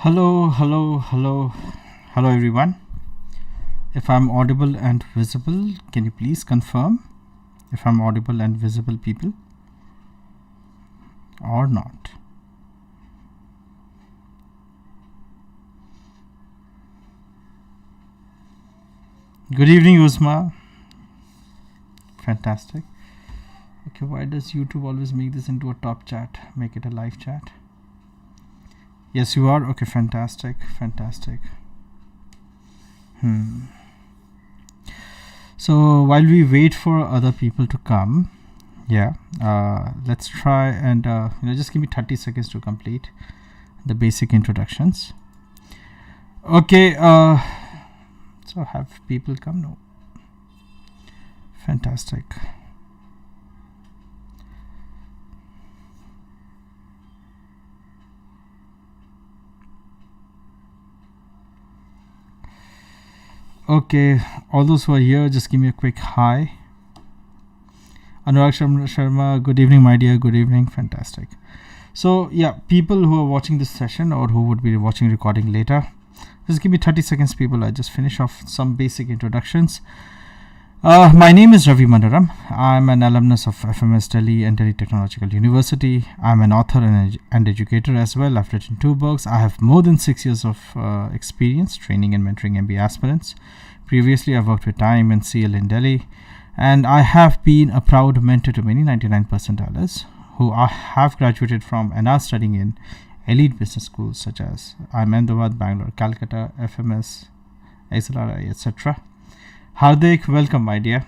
Hello everyone. If I'm audible and visible, can you please confirm if I'm audible and visible, people, or not? Good evening, Uzma. Fantastic. Okay, why does YouTube always make this into a top chat? Make it a live chat. Yes, you are. Okay, fantastic. So while we wait for other people to come, let's try and just give me 30 seconds to complete the basic introductions. Okay, so have people come? No. Fantastic. Okay, all those who are here, just give me a quick hi. Anurag Sharma, good evening, my dear. Good evening. Fantastic. So yeah, people who are watching this session or who would be watching recording later, just give me 30 seconds, people. I just finish off some basic introductions. My name is Ravi Mandaram. I'm an alumnus of FMS Delhi and Delhi Technological University. I'm an author and educator as well. I've written 2 books. I have more than 6 years of experience training and mentoring MBA aspirants. Previously, I've worked with IIM and CL in Delhi, and I have been a proud mentor to many 99 percentiles who have graduated from and are studying in elite business schools such as IIM Ahmedabad, Bangalore, Calcutta, FMS, XLRI, etc. Hardik, welcome, my dear.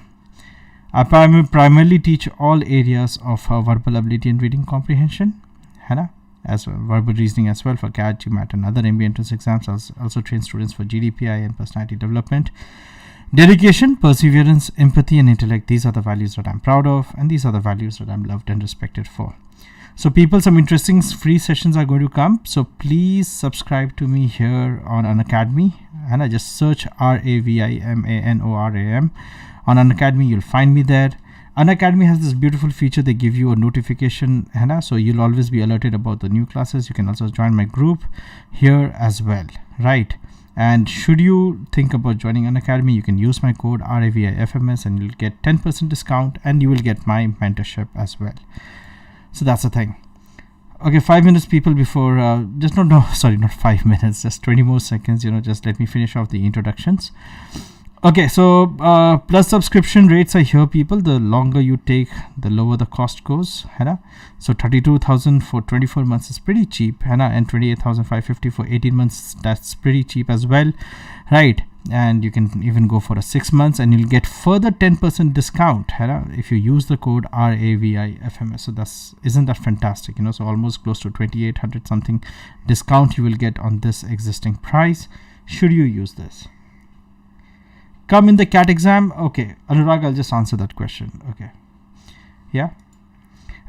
I primarily teach all areas of verbal ability and reading comprehension, as well verbal reasoning as well for CAT, GMAT, and other MBA entrance exams. I also train students for GDPI and personality development. Dedication, perseverance, empathy, and intellect. These are the values that I'm proud of, and these are the values that I'm loved and respected for. So people, some interesting free sessions are going to come. So please subscribe to me here on Unacademy. And I just search RAVIMANORAM. On Unacademy, you'll find me there. Unacademy has this beautiful feature. They give you a notification, so you'll always be alerted about the new classes. You can also join my group here as well, right? And should you think about joining Unacademy, you can use my code RAVIFMS and you'll get 10% discount, and you will get my mentorship as well. So that's the thing. Okay, 5 minutes, people, before not 5 minutes, just 20 more seconds, just let me finish off the introductions. Okay, so plus subscription rates are here, people. The longer you take, the lower the cost goes, so 32,000 for 24 months is pretty cheap, and 28,550 for 18 months, that's pretty cheap as well, right? And you can even go for a 6 months, and you'll get further 10% discount if you use the code RAVIFMS. So isn't that fantastic? So almost close to 2,800 something discount you will get on this existing price should you use this. Come in the CAT exam. Okay, Anurag, I'll just answer that question. Okay, yeah.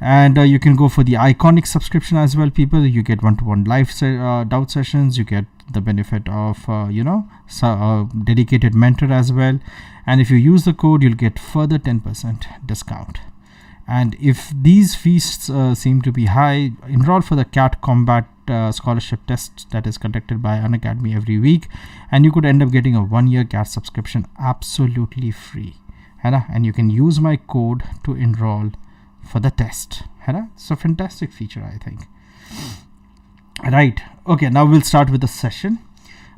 And you can go for the iconic subscription as well, people. You get one-to-one live doubt sessions. You get the benefit of dedicated mentor as well. And if you use the code, you'll get further 10% discount. And if these fees seem to be high, enroll for the CAT Combat scholarship test that is conducted by Unacademy every week, and you could end up getting a 1-year CAT subscription absolutely free, and you can use my code to enroll for the test. It's a fantastic feature, I think. Right. Okay, now we'll start with the session.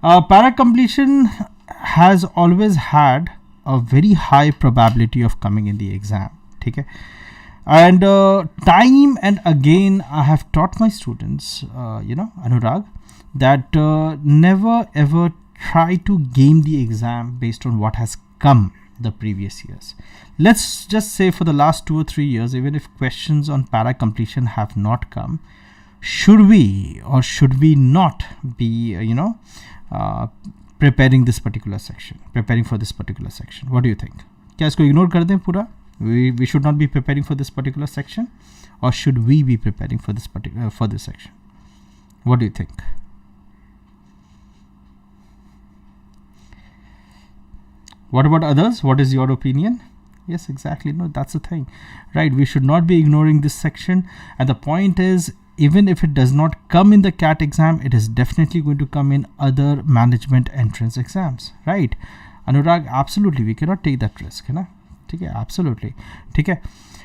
Paracompletion has always had a very high probability of coming in the exam. Okay. And time and again, I have taught my students, Anurag, that never ever try to game the exam based on what has come the previous years. Let's just say for the last 2 or 3 years, even if questions on paracompletion have not come, should we or should we not be, preparing for this particular section? What do you think? Kya isko ignore kar dein pura? We should not be preparing for this particular section, or should we be preparing for this section? What do you think? What about others? What is your opinion? Yes, exactly. No, that's the thing, right? We should not be ignoring this section. And the point is, even if it does not come in the CAT exam, it is definitely going to come in other management entrance exams, right? Anurag, absolutely, we cannot take that risk, है ना? ठीक है, absolutely, ठीक है.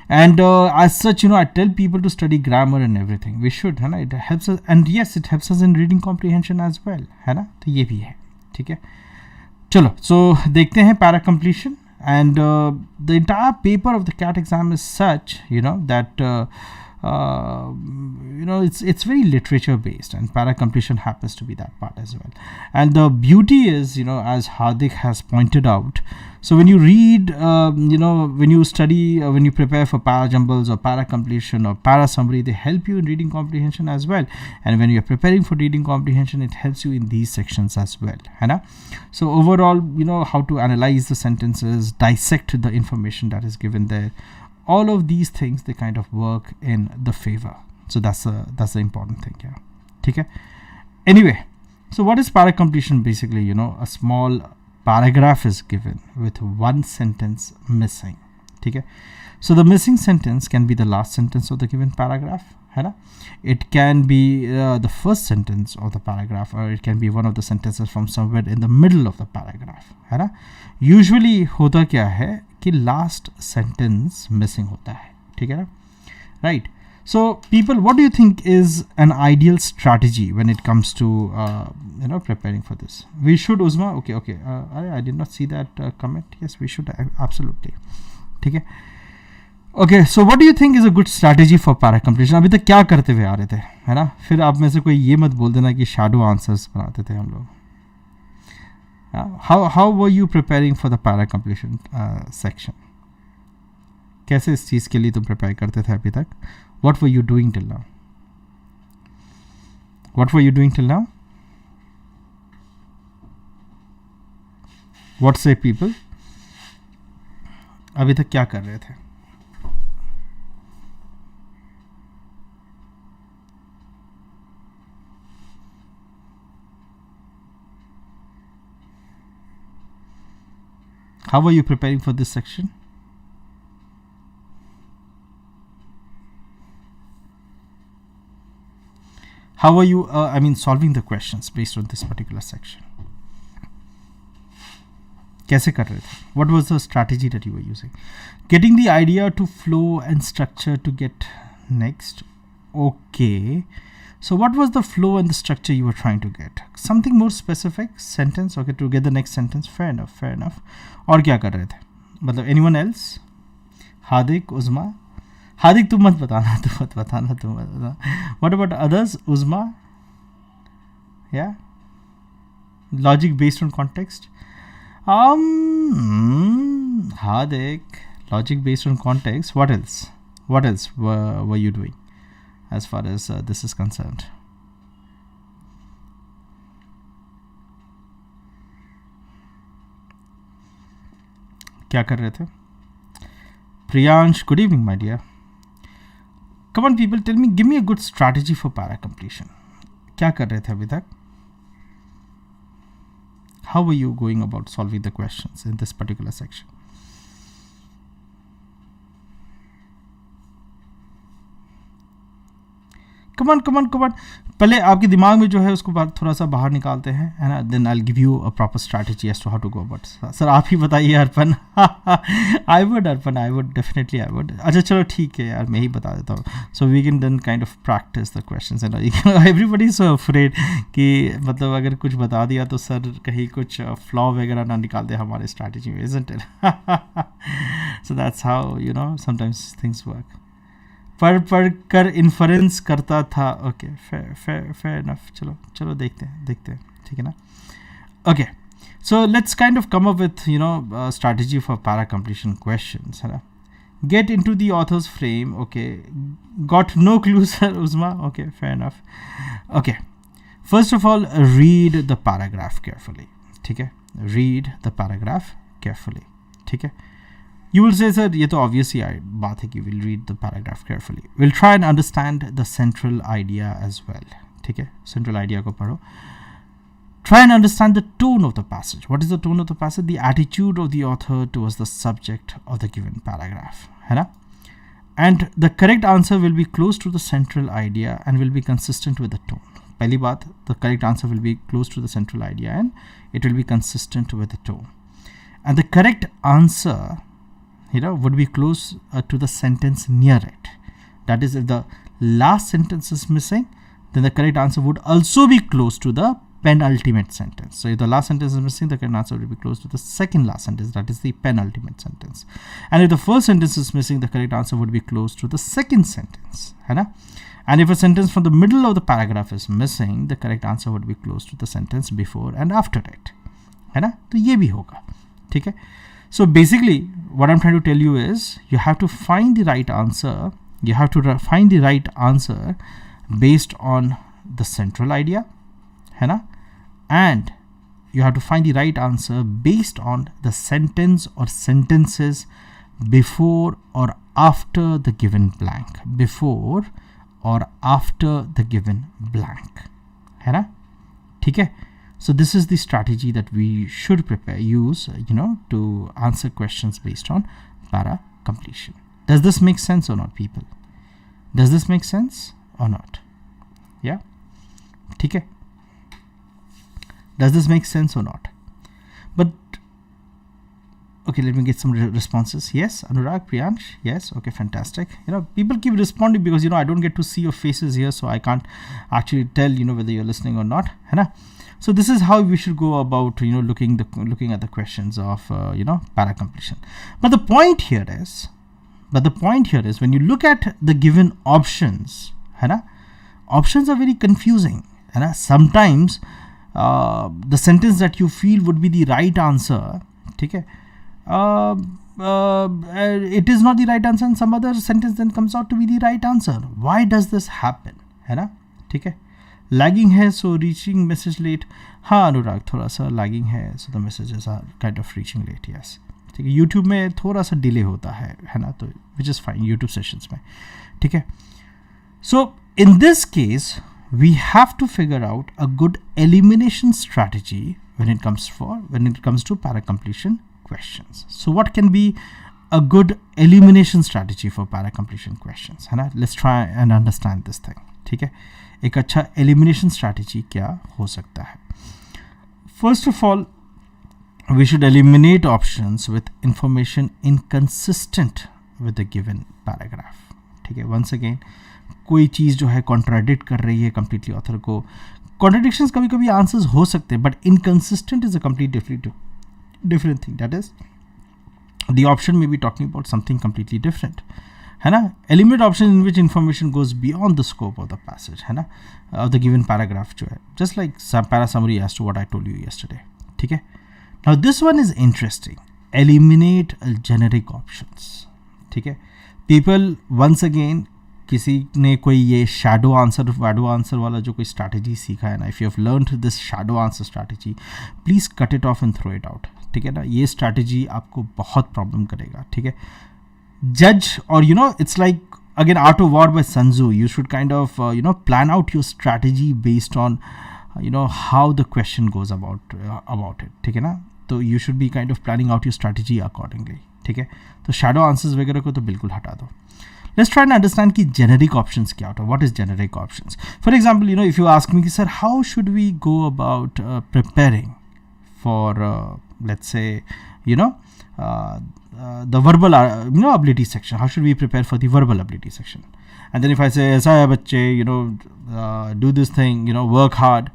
And as such, I tell people to study grammar and everything. We should, है ना? It helps us, and yes, it helps us in reading comprehension as well, है ना? तो ये भी है, ठीक है. चलो, so देखते हैं para completion. And the entire paper of the CAT exam is such, that it's very literature based, and para completion happens to be that part as well. And the beauty is, as Hardik has pointed out, so when you read, when you study, when you prepare for para jumbles or para completion or para summary, they help you in reading comprehension as well. And when you're preparing for reading comprehension, it helps you in these sections as well, है So overall, how to analyze the sentences, dissect the information that is given there. All of these things, they kind of work in the favor. So that's the important thing, yeah. Okay. Anyway, so what is para completion? Basically, a small paragraph is given with one sentence missing. Okay. So the missing sentence can be the last sentence of the given paragraph. है It can be the first sentence of the paragraph, or it can be one of the sentences from somewhere in the middle of the paragraph. है Usually होता क्या है कि last sentence missing होता है, ठीक है ना? Right. So people, what do you think is an ideal strategy when it comes to preparing for this? We should, Uzma. Okay. I did not see that comment. Yes, we should absolutely. ठीक है. Okay, so what do you think is a good strategy for para completion? अभी तक क्या करते हुए आ रहे थे, है ना? फिर आप में से कोई ये मत बोल देना कि shadow answers बनाते थे हम लोग. How were you preparing for the para completion section? कैसे इस चीज़ के लिए तुम prepare करते थे अभी तक? What were you doing till now? What were you doing till now? What say people? अभी तक क्या कर रहे थे? How are you preparing for this section? How are you, solving the questions based on this particular section? कैसे कर रहे थे? What was the strategy that you were using? Getting the idea to flow and structure to get next. Okay. So what was the flow and the structure you were trying to get? Something more specific? Sentence? Okay, to get the next sentence. Fair enough. और क्या कर रहे थे? मतलब anyone else? Hardik, Uzma? Hardik, तुम मत बताना. What about others? Uzma? Yeah? Logic based on context? Hardik, logic based on context. What else? What else were you doing as far as this is concerned? क्या कर रहे थे? Priyansh, good evening, my dear. Come on, people, tell me, give me a good strategy for para completion. क्या कर रहे थे अभी तक? How were you going about solving the questions in this particular section? Come on. पहले आपके दिमाग में जो है उसको थोड़ा सा बाहर निकालते हैं, है ना? Then I'll give you a proper strategy as to how to go about. Sir आप ही बताइए अर्पण. I would definitely. अच्छा चलो ठीक है यार, मैं ही बता देता हूँ. So we can then kind of practice the questions and everybody is so afraid कि मतलब अगर कुछ बता दिया तो सर कहीं कुछ flaw वगैरह ना निकाल दे हमारे strategy में, isn't it? So that's how sometimes things work. पढ़ कर इन्फरेंस करता था. Okay, fair enough. चलो देखते हैं, ठीक है ना? Okay, so let's kind of come up with strategy for para completion questions, है ना? Get into the author's frame. Okay, got no clue, sir. Uzma. Okay, fair enough. Okay, first of all, read the paragraph carefully. ठीक है? Read the paragraph carefully. ठीक है? You will say, sir, ये तो obvious ही बात है कि we'll read the paragraph carefully. We'll try and understand the central idea as well. ठीक है? Central idea को पढ़ो. Try and understand the tone of the passage. What is the tone of the passage? The attitude of the author towards the subject of the given paragraph. है ना? and the correct answer will be close to the central idea and will be consistent with the tone. पहली बात, the correct answer will be close to the central idea and it will be consistent with the tone. And the correct answer, would be close to the sentence near it. That is, if the last sentence is missing, then the correct answer would also be close to the penultimate sentence. So if the last sentence is missing, the correct answer will be close to the second last sentence, that is the penultimate sentence. And if the first sentence is missing, the correct answer would be close to the second sentence. And if a sentence from the middle of the paragraph is missing, the correct answer would be close to the sentence before and after it. तो ये भी होगा, ठीक है. So basically what I'm trying to tell you is you have to find the right answer. You have to find the right answer based on the central idea, and you have to find the right answer based on the sentence or sentences before or after the given blank. Before or after the given blank. Okay? So this is the strategy that we should use to answer questions based on para completion. Does this make sense or not, people? Does this make sense or not? Yeah? Okay? Does this make sense or not? But okay, let me get some responses. Yes, Anurag, Priyansh, yes, okay, fantastic. People keep responding because I don't get to see your faces here, so I can't actually tell whether you're listening or not. So this is how we should go about looking at the questions of para completion. But the point here is when you look at the given options, options are very confusing. Sometimes the sentence that you feel would be the right answer, okay, it is not the right answer, and some other sentence then comes out to be the right answer. Why does this happen? Okay, lagging hai, so reaching message late. हाँ अनुराग, थोड़ा सा lagging है, so the messages are kind of reaching late. Yes, ठीक है. YouTube में थोड़ा सा delay होता है ना, तो which is fine YouTube sessions में, ठीक है. So in this case we have to figure out a good elimination strategy when it comes to para completion questions. So what can be a good elimination strategy for para completion questions? Let's try and understand this thing. ठीक है, एक अच्छा elimination strategy क्या हो सकता है? First of all, we should eliminate options with information inconsistent with the given paragraph. ठीक है, once again, कोई चीज़ जो है contradict कर रही है completely author को. Contradictions कभी कभी answers हो सकते हैं, but inconsistent is a completely different thing. That is, the option may be talking about something completely different. Eliminate option in which information goes beyond the scope of the passage, of the given paragraph जो है, just like para summary as to what I told you yesterday. ठीक है. Now this one is interesting. Eliminate generic options. ठीक है. People, once again, किसी ने कोई ये shadow answer वाला जो कोई strategy सीखा है ना, if you have learned this shadow answer strategy, please cut it off and throw it out. ठीक है ना, ये strategy आपको बहुत problem करेगा. ठीक है. Judge, or it's like again Art of War by Sun Tzu. You should kind of plan out your strategy based on how the question goes about it. ठीक है ना, तो you should be kind of planning out your strategy accordingly. ठीक है, तो shadow answers वगैरह को तो बिल्कुल हटा दो. Let's try and understand कि generic options क्या होता है. What is generic options? For example, if you ask me, sir, how should we go about preparing for let's say the verbal ability section? How should we prepare for the verbal ability section? And then if I say, aisa hai bacche, do this thing, work hard,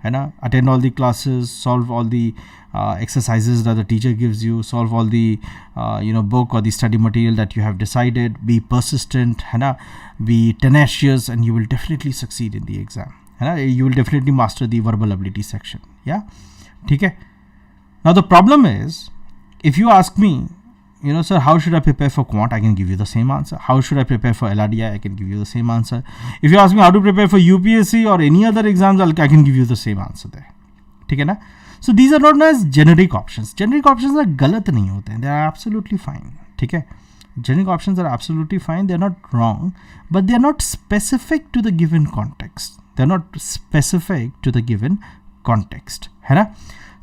attend all the classes, solve all the exercises that the teacher gives you, solve all the book or the study material that you have decided, be persistent, be tenacious, and you will definitely succeed in the exam. You will definitely master the verbal ability section. Yeah, okay. Now the problem is, if you ask me, sir, how should I prepare for quant? I can give you the same answer. How should I prepare for LRDI? I can give you the same answer. If you ask me how to prepare for UPSC or any other exams, I can give you the same answer there. ठीक है ना? So these are not known as generic options. Generic options are गलत नहीं होते हैं. They are absolutely fine. ठीक है? Generic options are absolutely fine. They are not wrong, but they are not specific to the given context. They are not specific to the given context. है ना?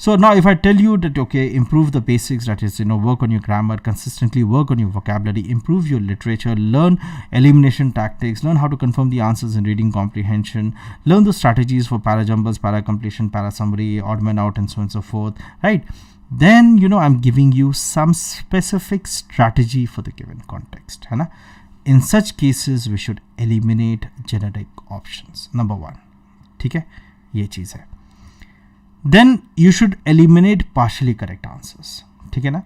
So now if I tell you that, okay, improve the basics, that is, work on your grammar, consistently work on your vocabulary, improve your literature, learn elimination tactics, learn how to confirm the answers in reading comprehension, learn the strategies for para-jumbles, para-completion, para-summary, odd man out, and so on and so forth, right? Then, I'm giving you some specific strategy for the given context. है ना? In such cases, we should eliminate generic options. Number 1. ठीक है? ये चीज़ है. Then you should eliminate partially correct answers. ठीक है ना?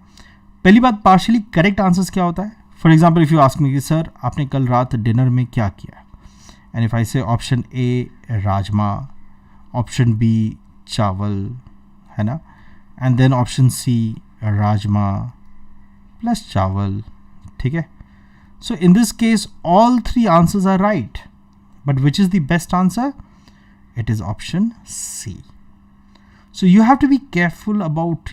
पहली बात, partially correct answers क्या होता है? For example, if you ask me कि सर आपने कल रात डिनर में क्या किया? And if I say option A rajma, option B चावल, है ना? And then option C rajma plus chawal. ठीक है? So in this case all 3 answers are right, but which is the best answer? It is option C. So you have to be careful about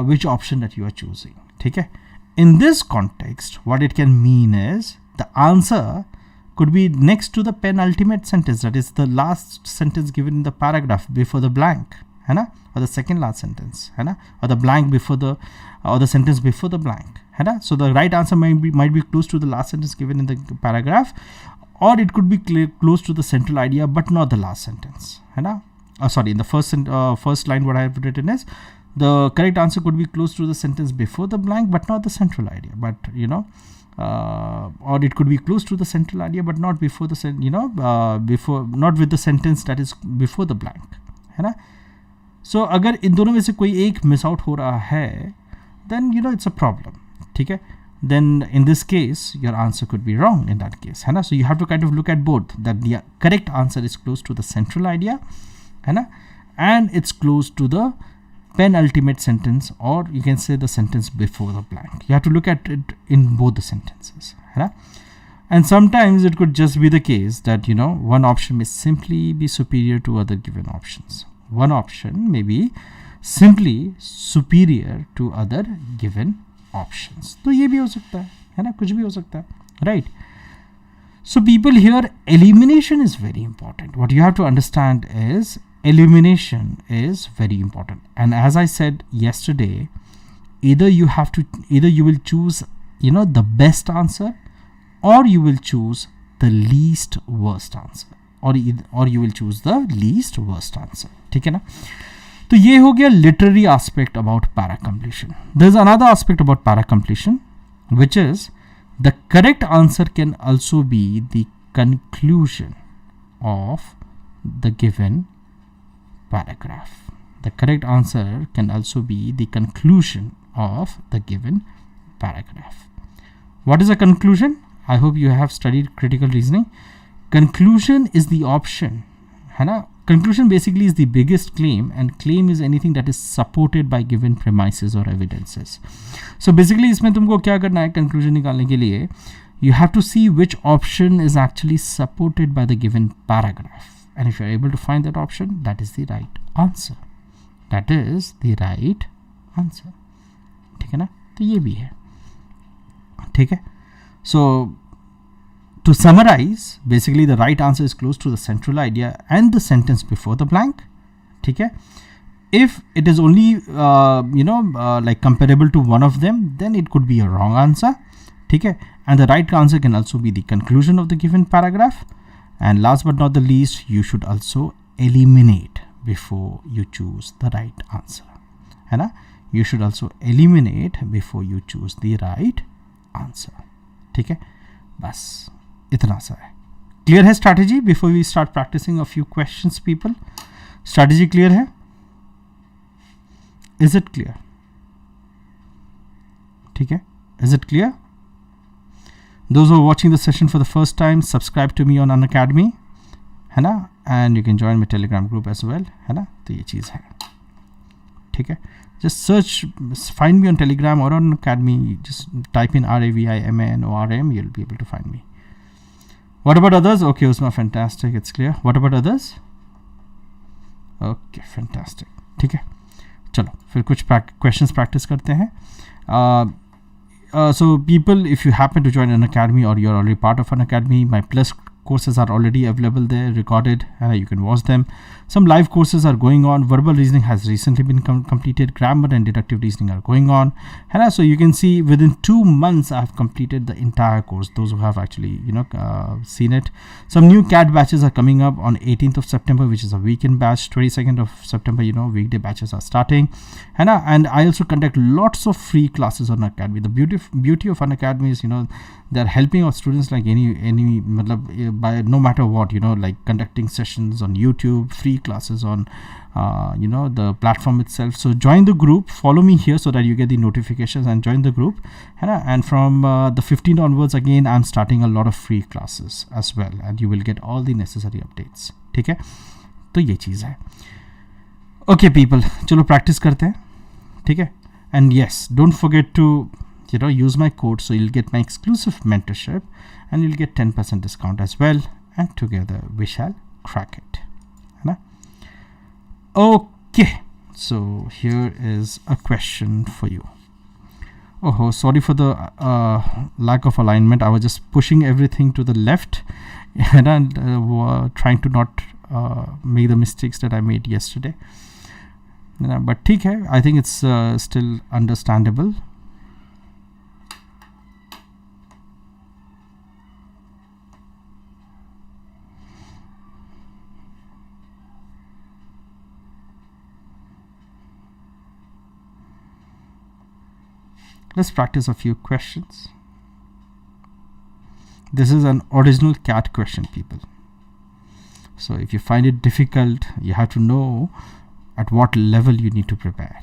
which option that you are choosing. ठीक है? In this context, what it can mean is the answer could be next to the penultimate sentence, that is the last sentence given in the paragraph before the blank, है ना? Or the second last sentence, है ना? Or the blank before the, or the sentence before the blank, है ना? So the right answer might be close to the last sentence given in the paragraph, or it could be close to the central idea but not the last sentence, है ना? Sorry, in the first line what I have written is the correct answer could be close to the sentence before the blank but not the central idea, but or it could be close to the central idea but not before the before, not with the sentence that is before the blank, है ना? So अगर इन दोनों में से कोई एक miss out हो रहा है, then it's a problem. ठीक है? Then in this case your answer could be wrong in that case, है ना? So you have to kind of look at both, that the correct answer is close to the central idea, है ना? And it's close to the penultimate sentence, or you can say the sentence before the blank. You have to look at it in both the sentences, है ना? And sometimes it could just be the case that one option may simply be superior to other given options. One option may be simply superior to other given options. तो ये भी हो सकता है ना? कुछ भी हो सकता है, right? So people here, elimination is very important. What you have to understand is elimination is very important. And as I said yesterday, either you will choose the best answer, or you will choose the least worst answer, or you will choose the least worst answer. ठीक है ना? तो ये हो गया literary aspect about paracompletion. There's another aspect about paracompletion, which is the correct answer can also be the conclusion of the given paragraph. The correct answer can also be the conclusion of the given paragraph. What is a conclusion? I hope you have studied critical reasoning. Conclusion is the option, है ना? Conclusion basically is the biggest claim, and claim is anything that is supported by given premises or evidences. So basically इसमें तुमको क्या करना है conclusion निकालने के लिए? You have to see which option is actually supported by the given paragraph, and if you are able to find that option, that is the right answer. That is the right answer. ठीक है ना? तो ये भी है. ठीक है? So to summarize, basically the right answer is close to the central idea and the sentence before the blank. ठीक है? If it is only like comparable to one of them, then it could be a wrong answer. ठीक है? And the right answer can also be the conclusion of the given paragraph. And last but not the least, you should also eliminate before you choose the right answer, है ना? You should also eliminate before you choose the right answer. ठीक है? बस इतना सा है. Clear है strategy? Before we start practicing a few questions, people, strategy clear है? Is it clear? ठीक है? Is it clear? Those who are watching the session for the first time, subscribe to me on Unacademy, है ना? And you can join my Telegram group as well, है ना? तो ये चीज़ है. ठीक है? Just search, find me on Telegram or on Academy. Just type in RAVIMANORM. You'll be able to find me. What about others? Okay, Usma, fantastic. It's clear. What about others? Okay, fantastic. ठीक है? चलो फिर कुछ questions practice करते हैं. So people, if you happen to join an academy or you're already part of an academy, my plus courses are already available there, recorded, and you can watch them. Some live courses are going on. Verbal reasoning has recently been completed. Grammar and deductive reasoning are going on. And so you can see within 2 months I have completed the entire course. Those who have actually seen it. Some new CAT batches are coming up on 18th of September, which is a weekend batch. 22nd of September, weekday batches are starting. And I also conduct lots of free classes on Unacademy. The beauty of Unacademy is they're helping our students like any by no matter what, like conducting sessions on YouTube, free classes on the platform itself. So join the group, follow me here so that you get the notifications, and join the group. And from the 15th onwards, again I'm starting a lot of free classes as well, and you will get all the necessary updates. ठीक है, तो ये चीज़ है. Okay people, चलो practice करते हैं. ठीक है. And yes, don't forget to use my code, so you'll get my exclusive mentorship and you'll get 10% discount as well, and together we shall crack it. Okay, so here is a question for you. Oh, sorry for the lack of alignment. I was just pushing everything to the left and trying to not make the mistakes that I made yesterday. But ठीक है, I think it's still understandable. Let's practice a few questions. This is an original CAT question, people. So if you find it difficult, you have to know at what level you need to prepare.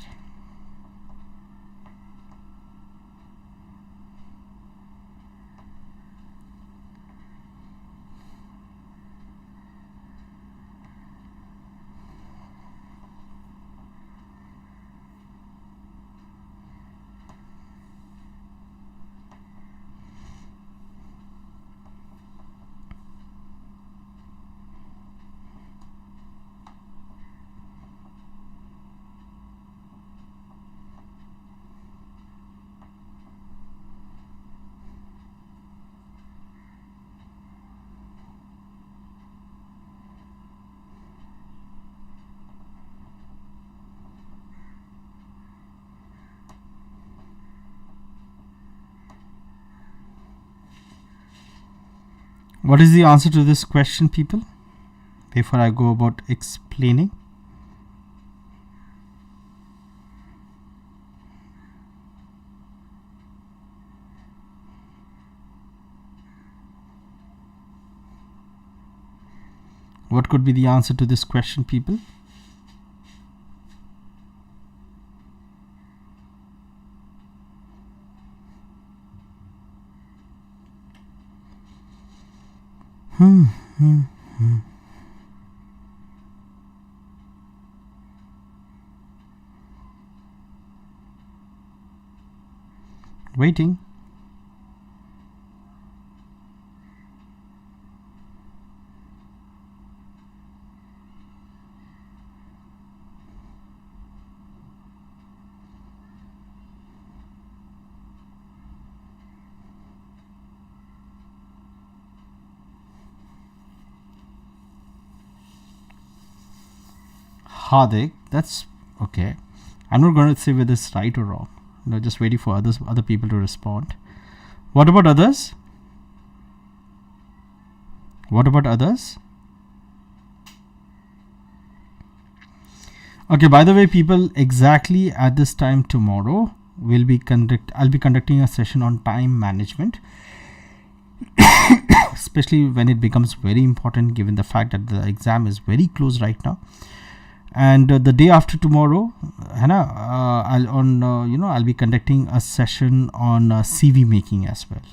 What is the answer to this question, people? Before I go about explaining. What could be the answer to this question, people? Waiting. Hardik, that's okay. I'm not going to say whether it's right or wrong. No, just waiting for other people to respond. What about others? What about others? Okay, by the way, people, exactly at this time tomorrow I'll be conducting a session on time management. Especially when it becomes very important, given the fact that the exam is very close right now. And the day after tomorrow, I'll be conducting a session on CV making as well.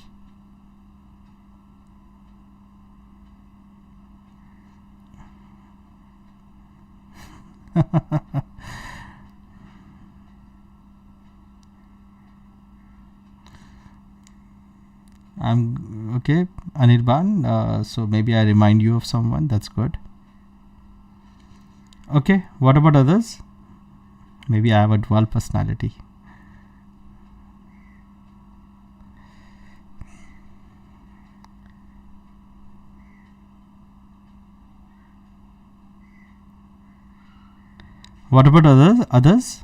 I'm okay, Anirban. So maybe I remind you of someone. That's good. Okay, what about others? Maybe I have a dual personality. What about others?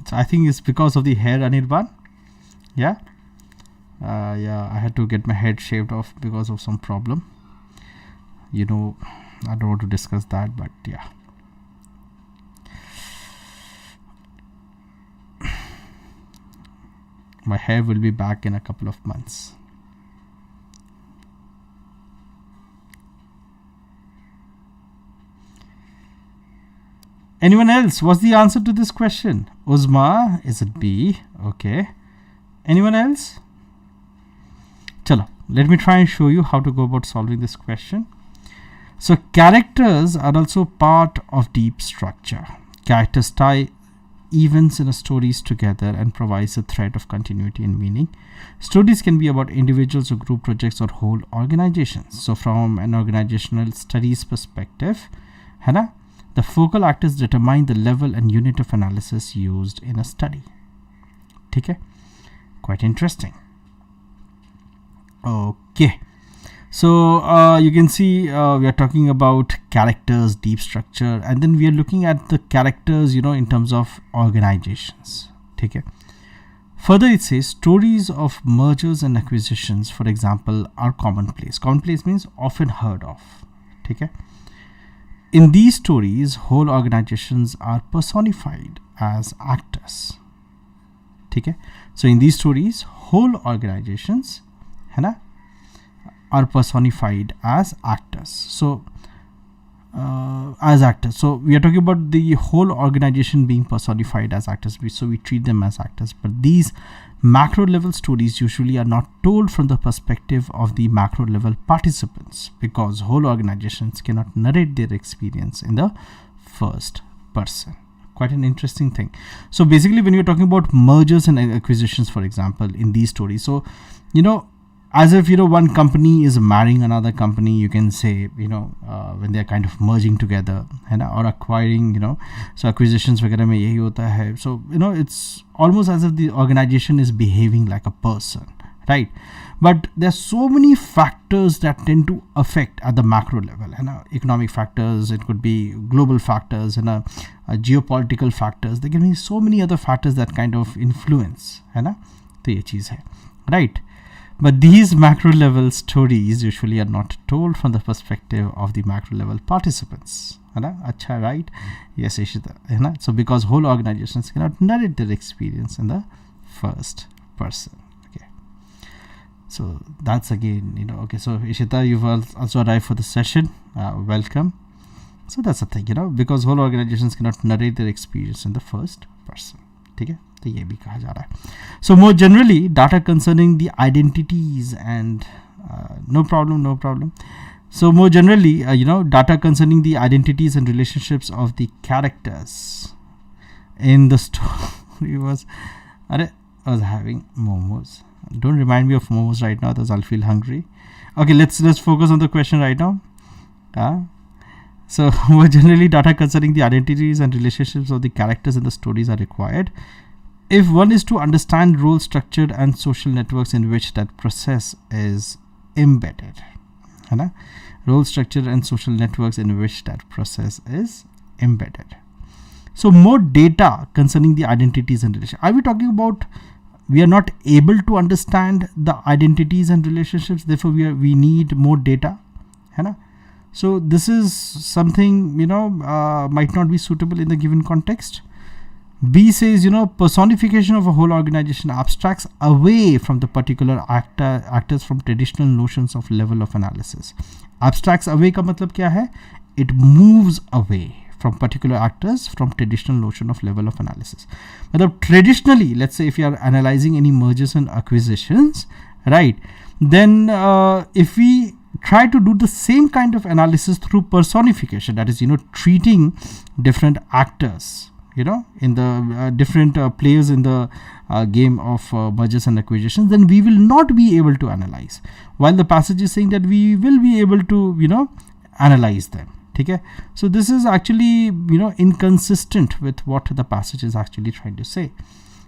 So I think it's because of the hair, Anirban. Yeah. Yeah, I had to get my head shaved off because of some problem. I don't want to discuss that, but yeah. My hair will be back in a couple of months. Anyone else? What's the answer to this question? Uzma, is it B? Okay. Anyone else? Chalo, let me try and show you how to go about solving this question. So characters are also part of deep structure. Characters tie events in a stories together and provides a thread of continuity and meaning. Stories can be about individuals or group projects or whole organizations. So from an organizational studies perspective, the focal actors determine the level and unit of analysis used in a study. Okay, quite interesting. Okay, so you can see we are talking about characters, deep structure, and then we are looking at the characters, in terms of organizations. Okay. Further, it says stories of mergers and acquisitions, for example, are commonplace. Commonplace means often heard of. Okay. In these stories, whole organizations are personified as actors. Okay. So in these stories, whole organizations are personified as actors. So so we are talking about the whole organization being personified as actors, so we treat them as actors. But these macro level stories usually are not told from the perspective of the macro level participants, because whole organizations cannot narrate their experience in the first person. Quite an interesting thing. So basically, when you're talking about mergers and acquisitions, for example, in these stories, so as if one company is marrying another company, you can say when they're kind of merging together or acquiring, so acquisitions वगैरह में यही होता है. So it's almost as if the organization is behaving like a person, right? But there's so many factors that tend to affect at the macro level. Economic factors, it could be global factors, and geopolitical factors. There can be so many other factors that kind of influence. तो ये चीज़ है, right? But these macro level stories usually are not told from the perspective of the macro level participants. Acha, right? Yes, Ishita. So because whole organizations cannot narrate their experience in the first person. Okay. So that's again, okay. So Ishita, you've also arrived for the session. Welcome. So that's the thing, because whole organizations cannot narrate their experience in the first person. Okay. तो ये भी कहा जा रहा है. So more generally, data concerning the identities and no problem. So more generally, data concerning the identities and relationships of the characters in the story was. I was having momos. Don't remind me of momos right now, otherwise I'll feel hungry. Okay, let's focus on the question right now. So more generally, data concerning the identities and relationships of the characters in the stories are required if one is to understand role structure and social networks in which that process is embedded. Role structure and social networks in which that process is embedded. So more data concerning the identities and relationships. Are we talking about we are not able to understand the identities and relationships, therefore we need more data? So this is something might not be suitable in the given context. B says, personification of a whole organization abstracts away from the particular actors from traditional notions of level of analysis. Abstracts away का मतलब क्या है? It moves away from particular actors from traditional notion of level of analysis. But traditionally, let's say if you are analyzing any mergers and acquisitions, right? Then if we try to do the same kind of analysis through personification, that is, treating different actors, in the different players in the game of mergers and acquisitions, then we will not be able to analyze. While the passage is saying that we will be able to, analyze them. ठीक है. So this is actually inconsistent with what the passage is actually trying to say.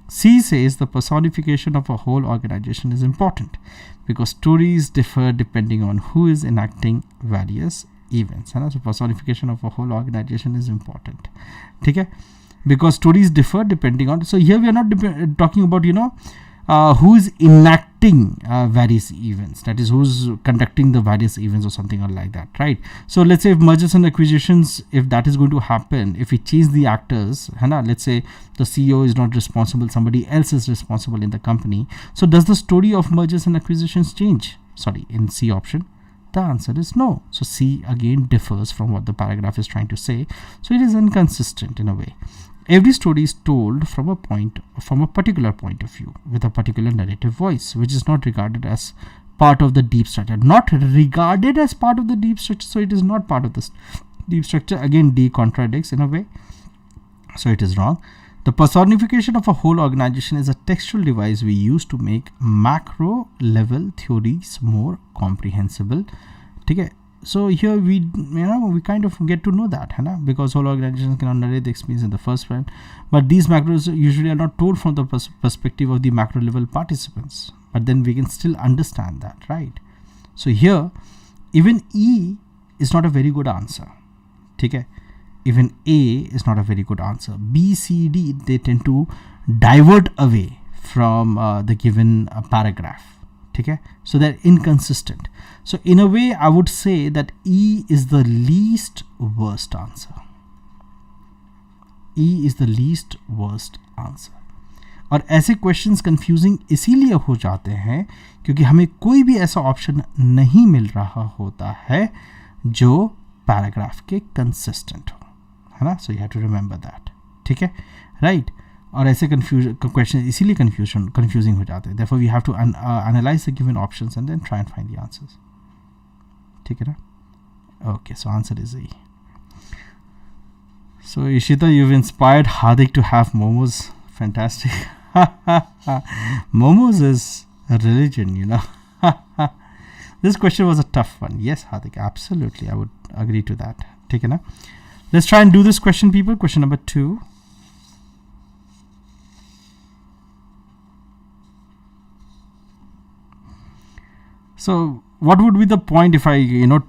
C says the personification of a whole organization is important because stories differ depending on who is enacting various events. So personification of a whole organization is important. Okay? Because stories differ depending on. So here we are not talking about who is enacting various events. That is, who's conducting the various events or something or like that, right? So let's say if mergers and acquisitions, if that is going to happen, if we change the actors, let's say the CEO is not responsible, somebody else is responsible in the company. So does the story of mergers and acquisitions change? Sorry, in C option, the answer is no. So C again differs from what the paragraph is trying to say. So it is inconsistent in a way. Every story is told from a particular point of view with a particular narrative voice, which is not regarded as part of the deep structure. Not regarded as part of the deep structure, so it is not part of the deep structure. Again, D contradicts in a way, so it is wrong. The personification of a whole organization is a textual device we use to make macro level theories more comprehensible. Okay. So here we kind of get to know that, because whole organizations cannot narrate the experience in the first one, but these macros usually are not told from the perspective of the macro level participants, but then we can still understand that, right? So here even E is not a very good answer. Okay? Even A is not a very good answer. B, C, D, they tend to divert away from the given paragraph. Okay? So they're inconsistent. So in a way, I would say that E is the least worst answer. E is the least worst answer. और ऐसे questions confusing इसीलिए हो जाते हैं क्योंकि हमें कोई भी ऐसा ऑप्शन नहीं मिल रहा होता है जो पैराग्राफ के कंसिस्टेंट हो, है ना. So you have to remember that. ठीक है, राइट. और ऐसे क्वेश्चन इसीलिए कंफ्यूजिंग हो जाते हैं. Therefore we have to analyse the given options and then try and find the answers. ठीक है ना. Okay, so answer is E. So Ishita, you've inspired Hardik to have momos. Fantastic. Momos is a religion, This question was a tough one. Yes, Hardik, absolutely. I would agree to that. Take it now. Let's try and do this question, people. Question number 2. So what would be the point if I,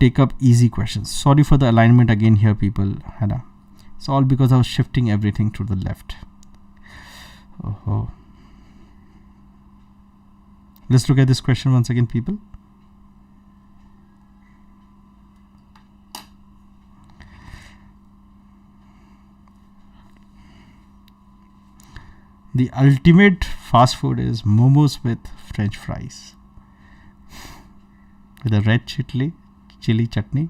take up easy questions? Sorry for the alignment again here, people. It's all because I was shifting everything to the left. Oh. Let's look at this question once again, people. The ultimate fast food is momos with French fries. With a red chili chutney.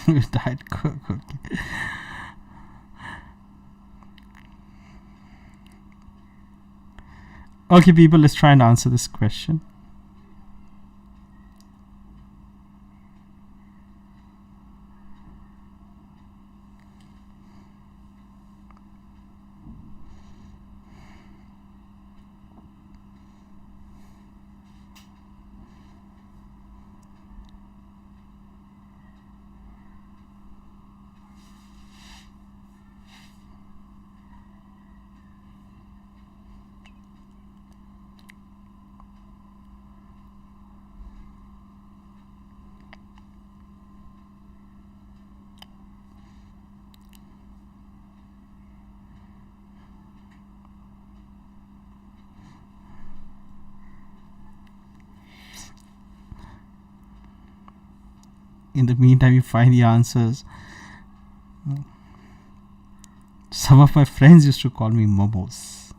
With Diet Coke. Okay. Okay, people, let's try and answer this question. In the meantime, you find the answers. Some of my friends used to call me momos.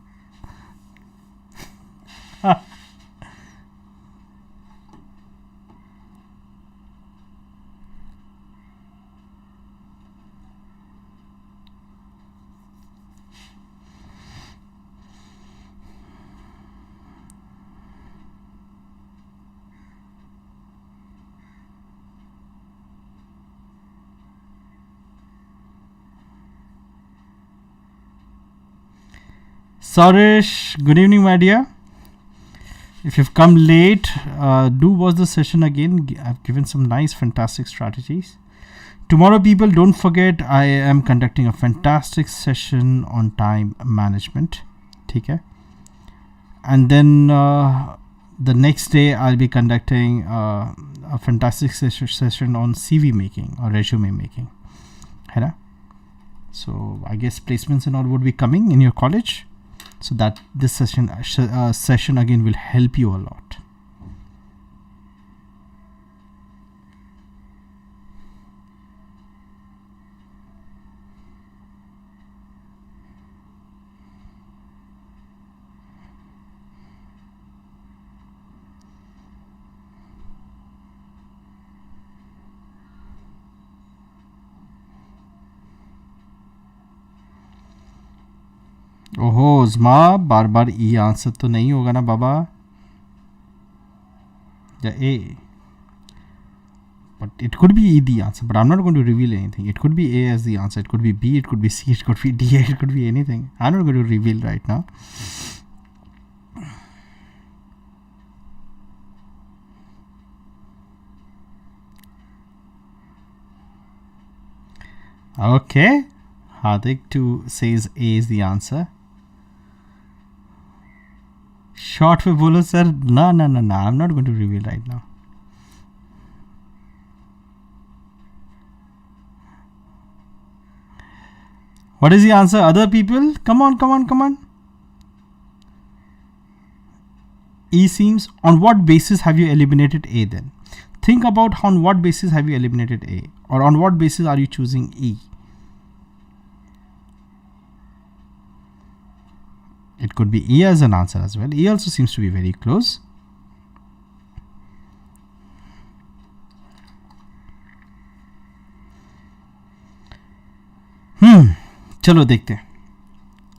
Saurish, good evening, my dear. If you've come late, do watch the session again. I've given some nice, fantastic strategies. Tomorrow, people, don't forget, I am conducting a fantastic session on time management. Okay? And then the next day, I'll be conducting a fantastic session on CV making or resume making. Right? So I guess placements and all would be coming in your college. So that this session again will help you a lot. ओहो उस्मा बार बार ई answer तो नहीं होगा ना बाबा या A, but it could be E the answer, but I'm not going to reveal anything. It could be A as the answer, it could be B, it could be C, it could be D, it could be anything. I'm not going to reveal right now. Okay, Hardik too says A is the answer. Short पे बोलो sir. No, I'm not going to reveal right now. What is the answer? Other people? Come on. E seems. On what basis have you eliminated A then? Think about on what basis have you eliminated A, or on what basis are you choosing E? It could be E as an answer as well. E also seems to be very close. Chalo dekhte hain.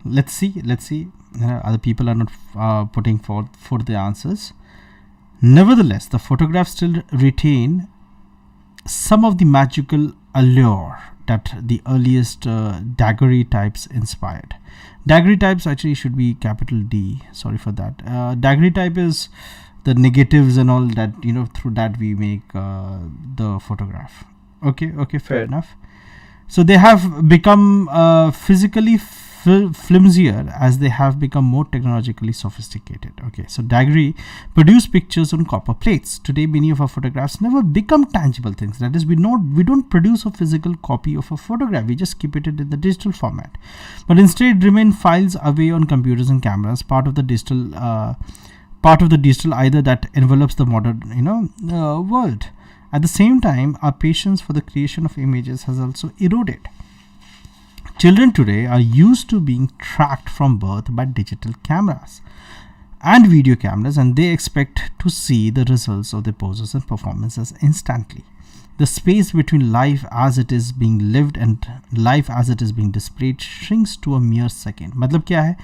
Let's see. Other people are not putting forth the answers. Nevertheless, the photographs still retain some of the magical allure that the earliest daguerreotypes inspired. Daguerreotypes actually should be capital D. Sorry for that. Daguerreotype is the negatives and all that, through that we make the photograph. Okay, fair enough. So they have become physically flimsier as they have become more technologically sophisticated. Okay, so daguerre produce pictures on copper plates. Today, many of our photographs never become tangible things. That is, we don't produce a physical copy of a photograph. We just keep it in the digital format, but instead remain files away on computers and cameras, part of the digital either that envelopes the modern world. At the same time, our patience for the creation of images has also eroded. Children today are used to being tracked from birth by digital cameras and video cameras, and they expect to see the results of their poses and performances instantly. The space between life as it is being lived and life as it is being displayed shrinks to a mere second. मतलब क्या है?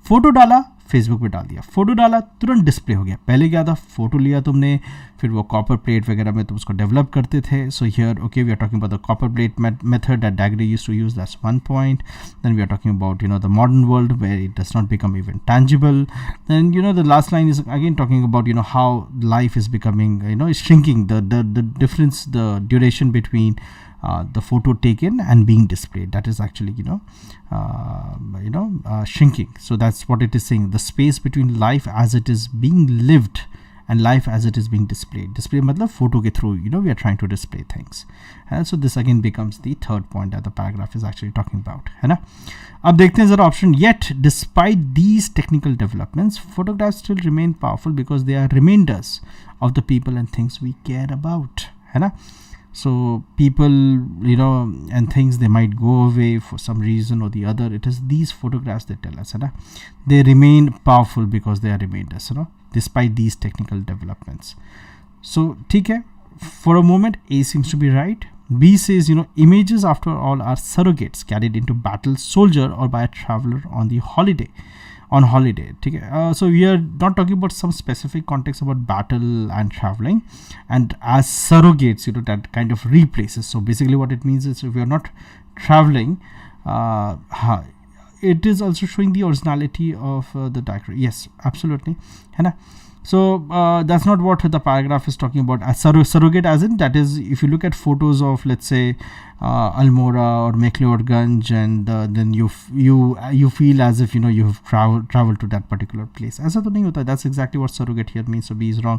Photo डाला, Facebook पे डाल दिया, photo डाला, तुरंत display हो गया. पहले क्या था, फोटो लिया तुमने, फिर वो कॉपर प्लेट वगैरह में तुम उसको डेवलप करते थे. So here okay we are talking about the copper plate method that daguerre used to use. That's one point. Then we are talking about the modern world where it does not become even tangible. Then the last line is again talking about how life is becoming is shrinking, the difference, the duration between the photo taken and being displayed, that is actually shrinking. So that's what it is saying. The space between life as it is being lived and life as it is being displayed. Display matlab photo ke through we are trying to display things. And so this again becomes the third point that the paragraph is actually talking about, है ना. अब देखते हैं जरा option. Yet despite these technical developments, photographs still remain powerful because they are reminders of the people and things we care about, है ना. So people, and things, they might go away for some reason or the other. It is these photographs that tell us, they remain powerful because they are reminders, despite these technical developments. So, okay, for a moment, A seems to be right. B says, images after all are surrogates carried into battle soldier or by a traveler on holiday. Okay? So we are not talking about some specific context about battle and traveling, and as surrogates, that kind of replaces. So basically what it means is, if we are not traveling, it is also showing the originality of the diagram. Yes, absolutely, है ना? So that's not what the paragraph is talking about. As surrogate, as in, that is, if you look at photos of, let's say, Almora or McLeodganj, and then you feel as if, you know, you have traveled to that particular place. ऐसा तो नहीं होता. That's exactly what surrogate here means. So B is wrong.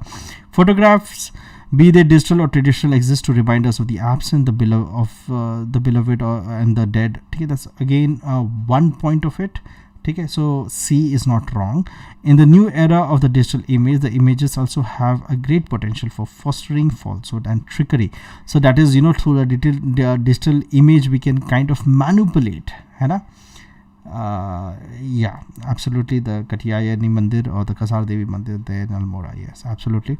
Photographs, be they digital or traditional, exist to remind us of the absent, the beloved, and the dead. Okay, that's again one point of it. Okay, so C is not wrong. In the new era of the digital image, the images also have a great potential for fostering falsehood and trickery. So that is, you know, through the digital image we can kind of manipulate, है ना? Yeah, absolutely. The Katyayani Mandir or the Kasar Devi Mandir there in Almora. Yes, absolutely,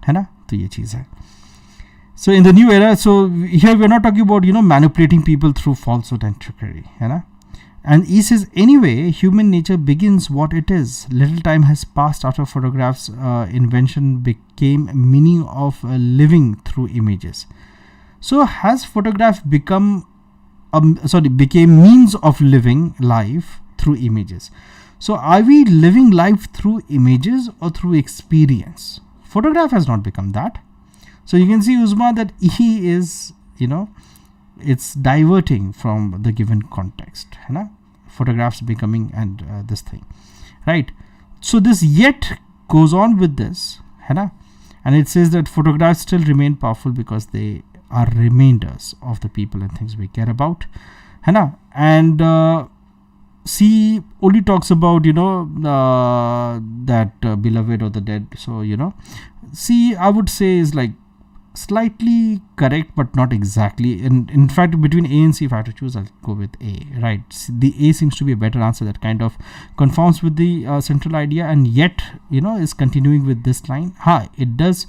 है ना? तो ये चीज़ है. So in the new era, so here we are not talking about, you know, manipulating people through falsehood and trickery, है ना? And E says, anyway, human nature begins what it is. Little time has passed after photographs' invention became meaning of living through images. So has photograph became means of living life through images. So are we living life through images or through experience? Photograph has not become that. So you can see, Uzma, that E is, you know, it's diverting from the given context, है ना? Photographs becoming and this thing, right? So this yet goes on with this, है ना? And it says that photographs still remain powerful because they are reminders of the people and things we care about, है ना? And C only talks about, you know, that beloved or the dead. So, you know, C, I would say, is like slightly correct but not exactly. And in fact, between A and C, if I have to choose, I'll go with A, right? The A seems to be a better answer that kind of conforms with the central idea, and yet, you know, is continuing with this line. It does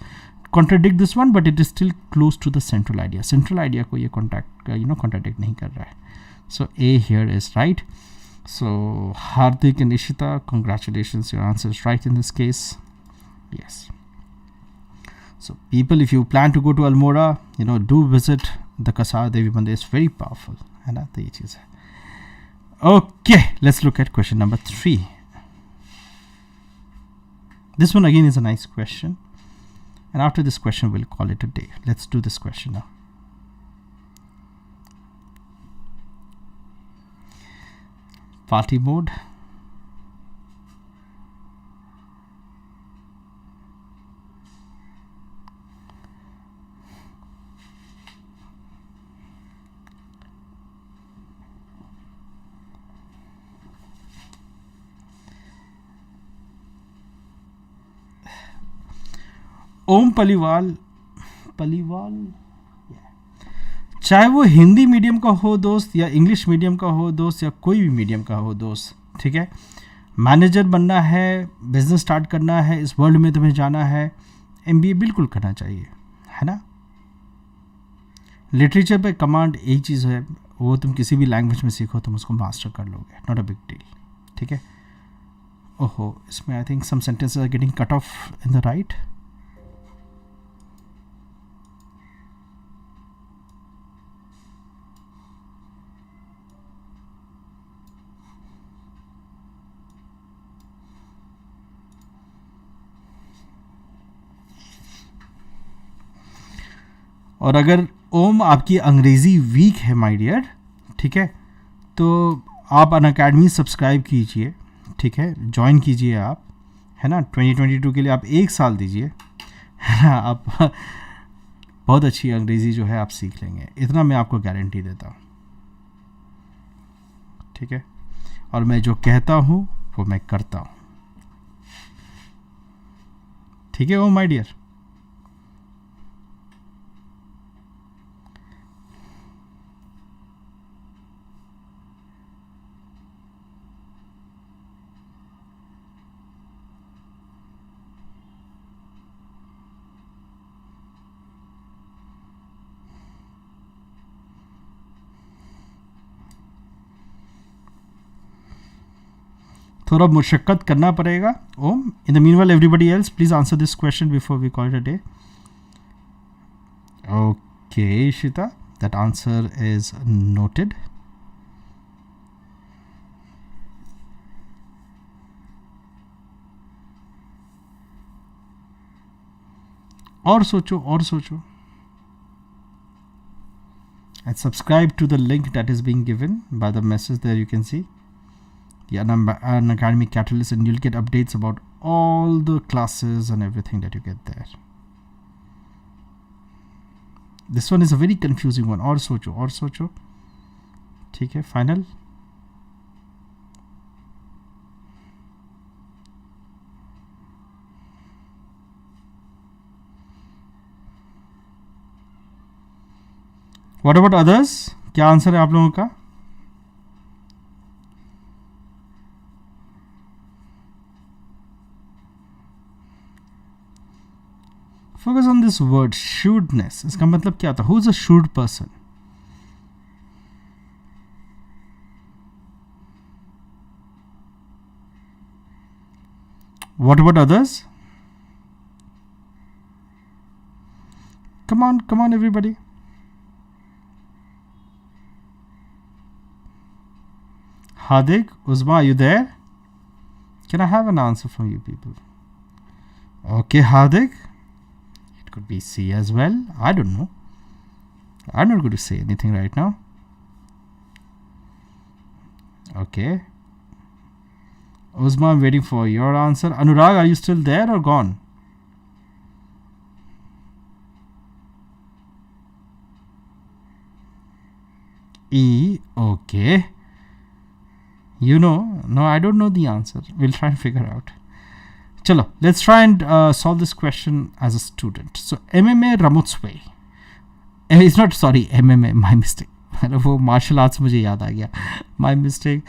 contradict this one, but it is still close to the central idea. Central idea ko ye contradict nahi kar raha hai. So A here is right. So Hardik and Ishita, congratulations, your answer is right in this case. Yes. So people, if you plan to go to Almora, you know, do visit the Kasar Devi Mandir. It's very powerful. Okay, let's look at question number 3. This one again is a nice question. And after this question, we'll call it a day. Let's do this question now. Party mode. ओम पलीवाल चाहे वो Hindi medium का हो दोस्त, या English medium का हो दोस्त, या कोई भी मीडियम का हो दोस्त, ठीक है, मैनेजर बनना है, बिजनेस स्टार्ट करना है, इस वर्ल्ड में तुम्हें जाना है, MBA बिल्कुल करना चाहिए, है ना? लिटरेचर पे कमांड एक चीज़ है, वो तुम किसी भी लैंग्वेज में सीखो, तुम उसको मास्टर कर लोगे, नॉट अ बिग डील, ठीक है? ओहो, इसमें I think some sentences are getting cut off in the right. और अगर ओम आपकी अंग्रेज़ी वीक है माय डियर, ठीक है, तो आप अनअकैडमी सब्सक्राइब कीजिए, ठीक है, ज्वाइन कीजिए आप, है ना? 2022 के लिए आप 1 साल दीजिए, है ना? आप बहुत अच्छी अंग्रेज़ी जो है आप सीख लेंगे, इतना मैं आपको गारंटी देता हूँ, ठीक है? और मैं जो कहता हूँ वो मैं करता हूँ, ठीक है ओम माय डियर? थोड़ा मुशक्कत करना पड़ेगा Om. In the meanwhile everybody else please answer this question before we call it a day. Okay Ishita, that answer is noted. और सोचो and subscribe to the link that is being given by the message there. You can see Unacademy CAT-alyst, and you'll get updates about all the classes and everything that you get there. This one is a very confusing one. और सोचो ठीक है. Final. What about others? क्या answer है आप लोगों का? Focus on this word shrewdness. इसका मतलब क्या था? Who is a shrewd person? What about others? Come on everybody. Hadik, Uzma, are you there? Can I have an answer from you people? Okay, Hadik. It could be C as well. I don't know. I'm not going to say anything right now. Okay. Uzma, I'm waiting for your answer. Anurag, are you still there or gone? E, okay. You know, no, I don't know the answer. We'll try and figure out. Chalo, let's try and solve this question as a student. So, MMA Ramotsway. It's not, sorry, MMA, my mistake. वो martial arts मुझे याद आ गया. My mistake.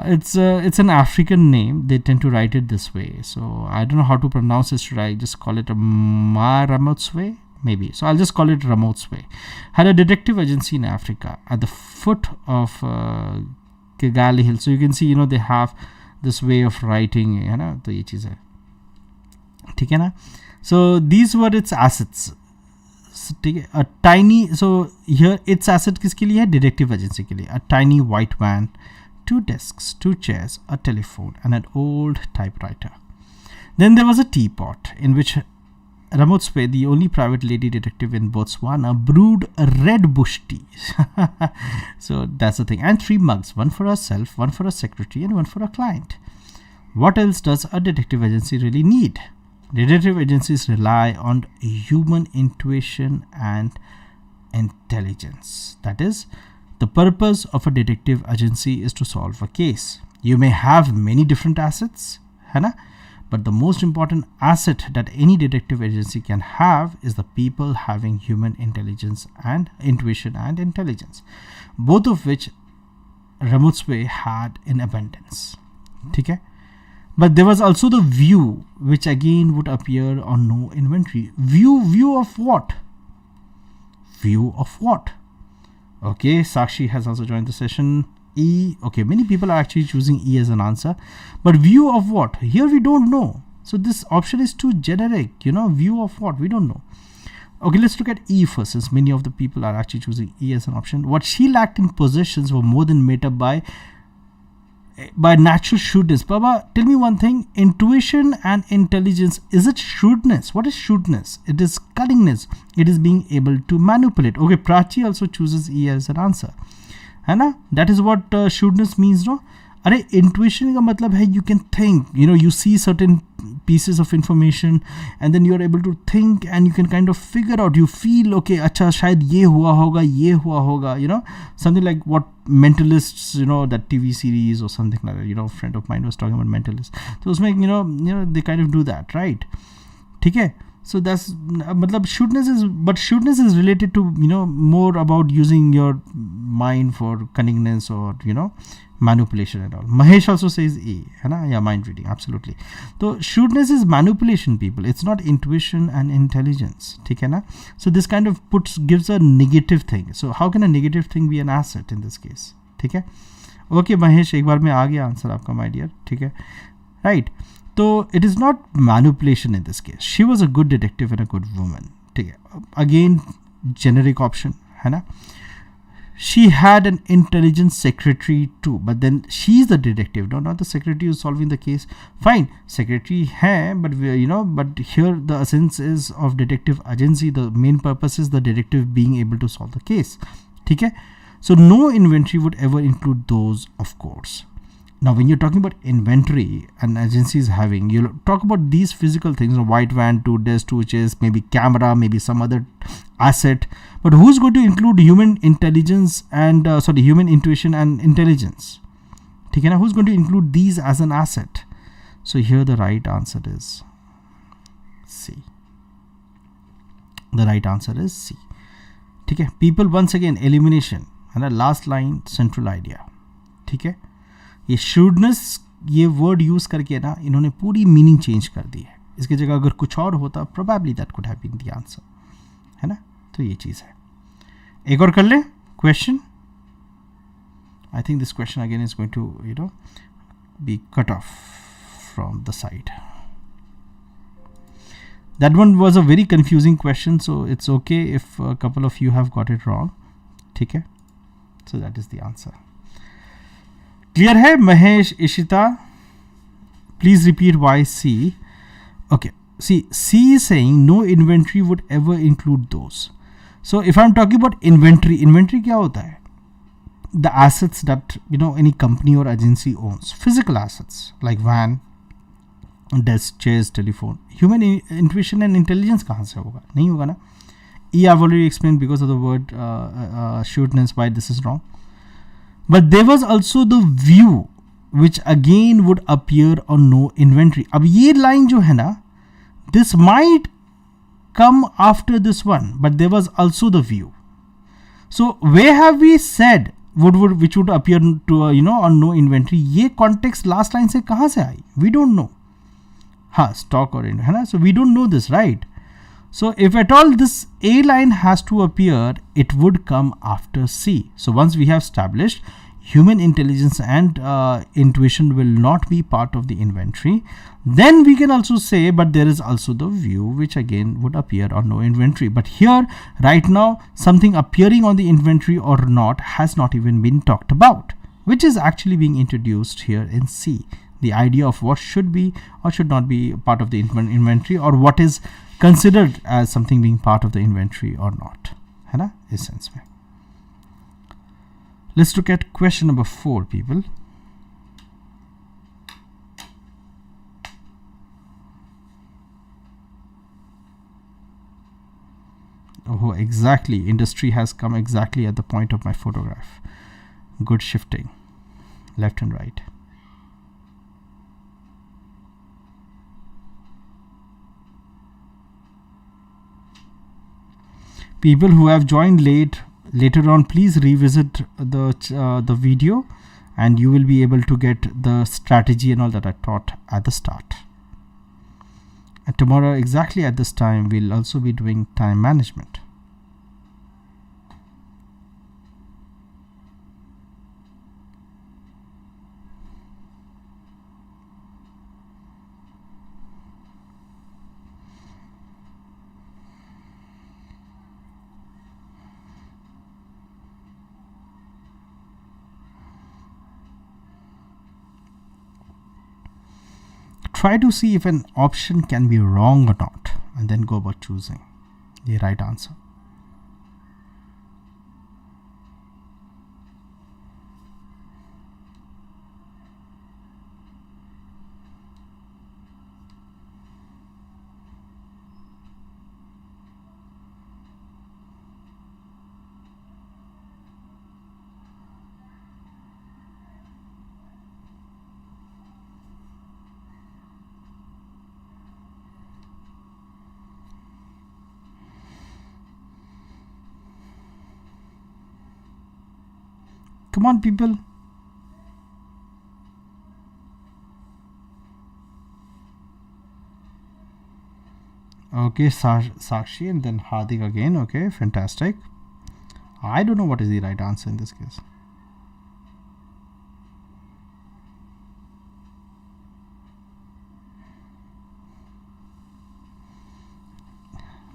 It's an African name. They tend to write it this way. So, I don't know how to pronounce it. Should I just call it a Ramotsway? Maybe. So, I'll just call it Ramotsway. Had a detective agency in Africa at the foot of Kigali Hill. So you can see, they have this way of writing, तो ये चीज़ है, ठीक है ना. So these were its assets, ठीक है. A tiny, so here its asset किसके लिए है? Detective agency के लिए. A tiny white van, 2 desks, 2 chairs, a telephone, and an old typewriter. Then there was a teapot in which Ramotsway, the only private lady detective in Botswana, brewed a red bush tea. So that's the thing. And 3 mugs, one for herself, one for a secretary, and one for a client. What else does a detective agency really need? Detective agencies rely on human intuition and intelligence. That is, the purpose of a detective agency is to solve a case. You may have many different assets, है ना? But the most important asset that any detective agency can have is the people having human intelligence and intuition and intelligence, both of which Ramotsway had in abundance. Okay? But there was also the view, which again would appear on no inventory. View of what? View of what? Okay, Sakshi has also joined the session. E, okay, many people are actually choosing E as an answer, but view of what? Here we don't know. So this option is too generic, view of what? We don't know. Okay, let's look at E first, since many of the people are actually choosing E as an option. What she lacked in possessions were more than made up by natural shrewdness. Baba, tell me one thing, intuition and intelligence, is it shrewdness? What is shrewdness? It is cunningness. It is being able to manipulate. Okay, Prachi also chooses E as an answer. है ना? That is what shrewdness means, no? अरे intuition का मतलब है you can think, you see certain pieces of information and then you are able to think and you can kind of figure out, you feel, okay, अच्छा शायद ये हुआ होगा, something like what Mentalists, that TV series or something like that, a friend of mine was talking about Mentalists. So उसमें, they kind of do that, right? ठीक है? So that's shrewdness is related to more about using your mind for cunningness or manipulation and all. Mahesh also says A, है ना? Yeah, mind reading, absolutely. So shrewdness is manipulation, people. It's not intuition and intelligence, ठीक है ना? So this kind of gives a negative thing. So how can a negative thing be an asset in this case? ठीक है? Okay, Mahesh, एक बार में आ गया answer आपका, my dear, ठीक है? Right. So it is not manipulation in this case. She was a good detective and a good woman. ठीक है? Again, generic option, है ना? she had an intelligent secretary too, but then she's the detective, no, not the secretary who's solving the case. Fine, secretary hai, but but here the essence is of detective agency. The main purpose is the detective being able to solve the case. Okay, so no inventory would ever include those, of course. Now, when you're talking about inventory an agency is having, you talk about these physical things, white van, 2 desks, 2 chairs, maybe camera, maybe some other asset. But who's going to include human intelligence and human intuition and intelligence? Okay, now who's going to include these as an asset? So here the right answer is C. The right answer is C. Okay, people, once again, elimination and the last line, central idea. Okay, ये shrewdness ये word use करके ना इन्होंने पूरी meaning change कर दी है. इसकी जगह अगर कुछ और होता probably that could have been the answer, है ना. तो ये चीज़ है. एक और कर ले question. I think this question again is going to be cut off from the side. That one was a very confusing question, so it's okay if a couple of you have got it wrong. ठीक है. So that is the answer. Clear hai? Mahesh, Ishita, please repeat why C. Okay, see, C is saying no inventory would ever include those. So if I'm talking about inventory क्या होता है? The assets that any company or agency owns, physical assets like van, desk, chairs, telephone. Human intuition and intelligence कहाँ से होगा? नहीं होगा ना? I've already explained because of the word shrewdness why this is wrong. But there was also the view which again would appear on no inventory. अब ये line जो है ना, this might come after this one, but there was also the view. So where have we said which would appear to on no inventory? ये context last line से कहाँ से आई? We don't know. हाँ, stock or है ना? So we don't know this, right? So if at all this A line has to appear, it would come after C. So once we have established human intelligence and intuition will not be part of the inventory, then we can also say, but there is also the view which again would appear on no inventory. But here right now something appearing on the inventory or not has not even been talked about, which is actually being introduced here in C. The idea of what should be or should not be part of the inventory, or what is considered as something being part of the inventory or not, है ना, इस sense में. Let's look at question number 4, people. Oh, exactly. Industry has come exactly at the point of my photograph. Good shifting, left and right. People who have joined later on, please revisit the video and you will be able to get the strategy and all that I taught at the start. And tomorrow exactly at this time we'll also be doing time management. Try to see if an option can be wrong or not, and then go about choosing the right answer. Come on, people. Okay, Sakshi and then Hardik again. Okay, fantastic. I don't know what is the right answer in this case.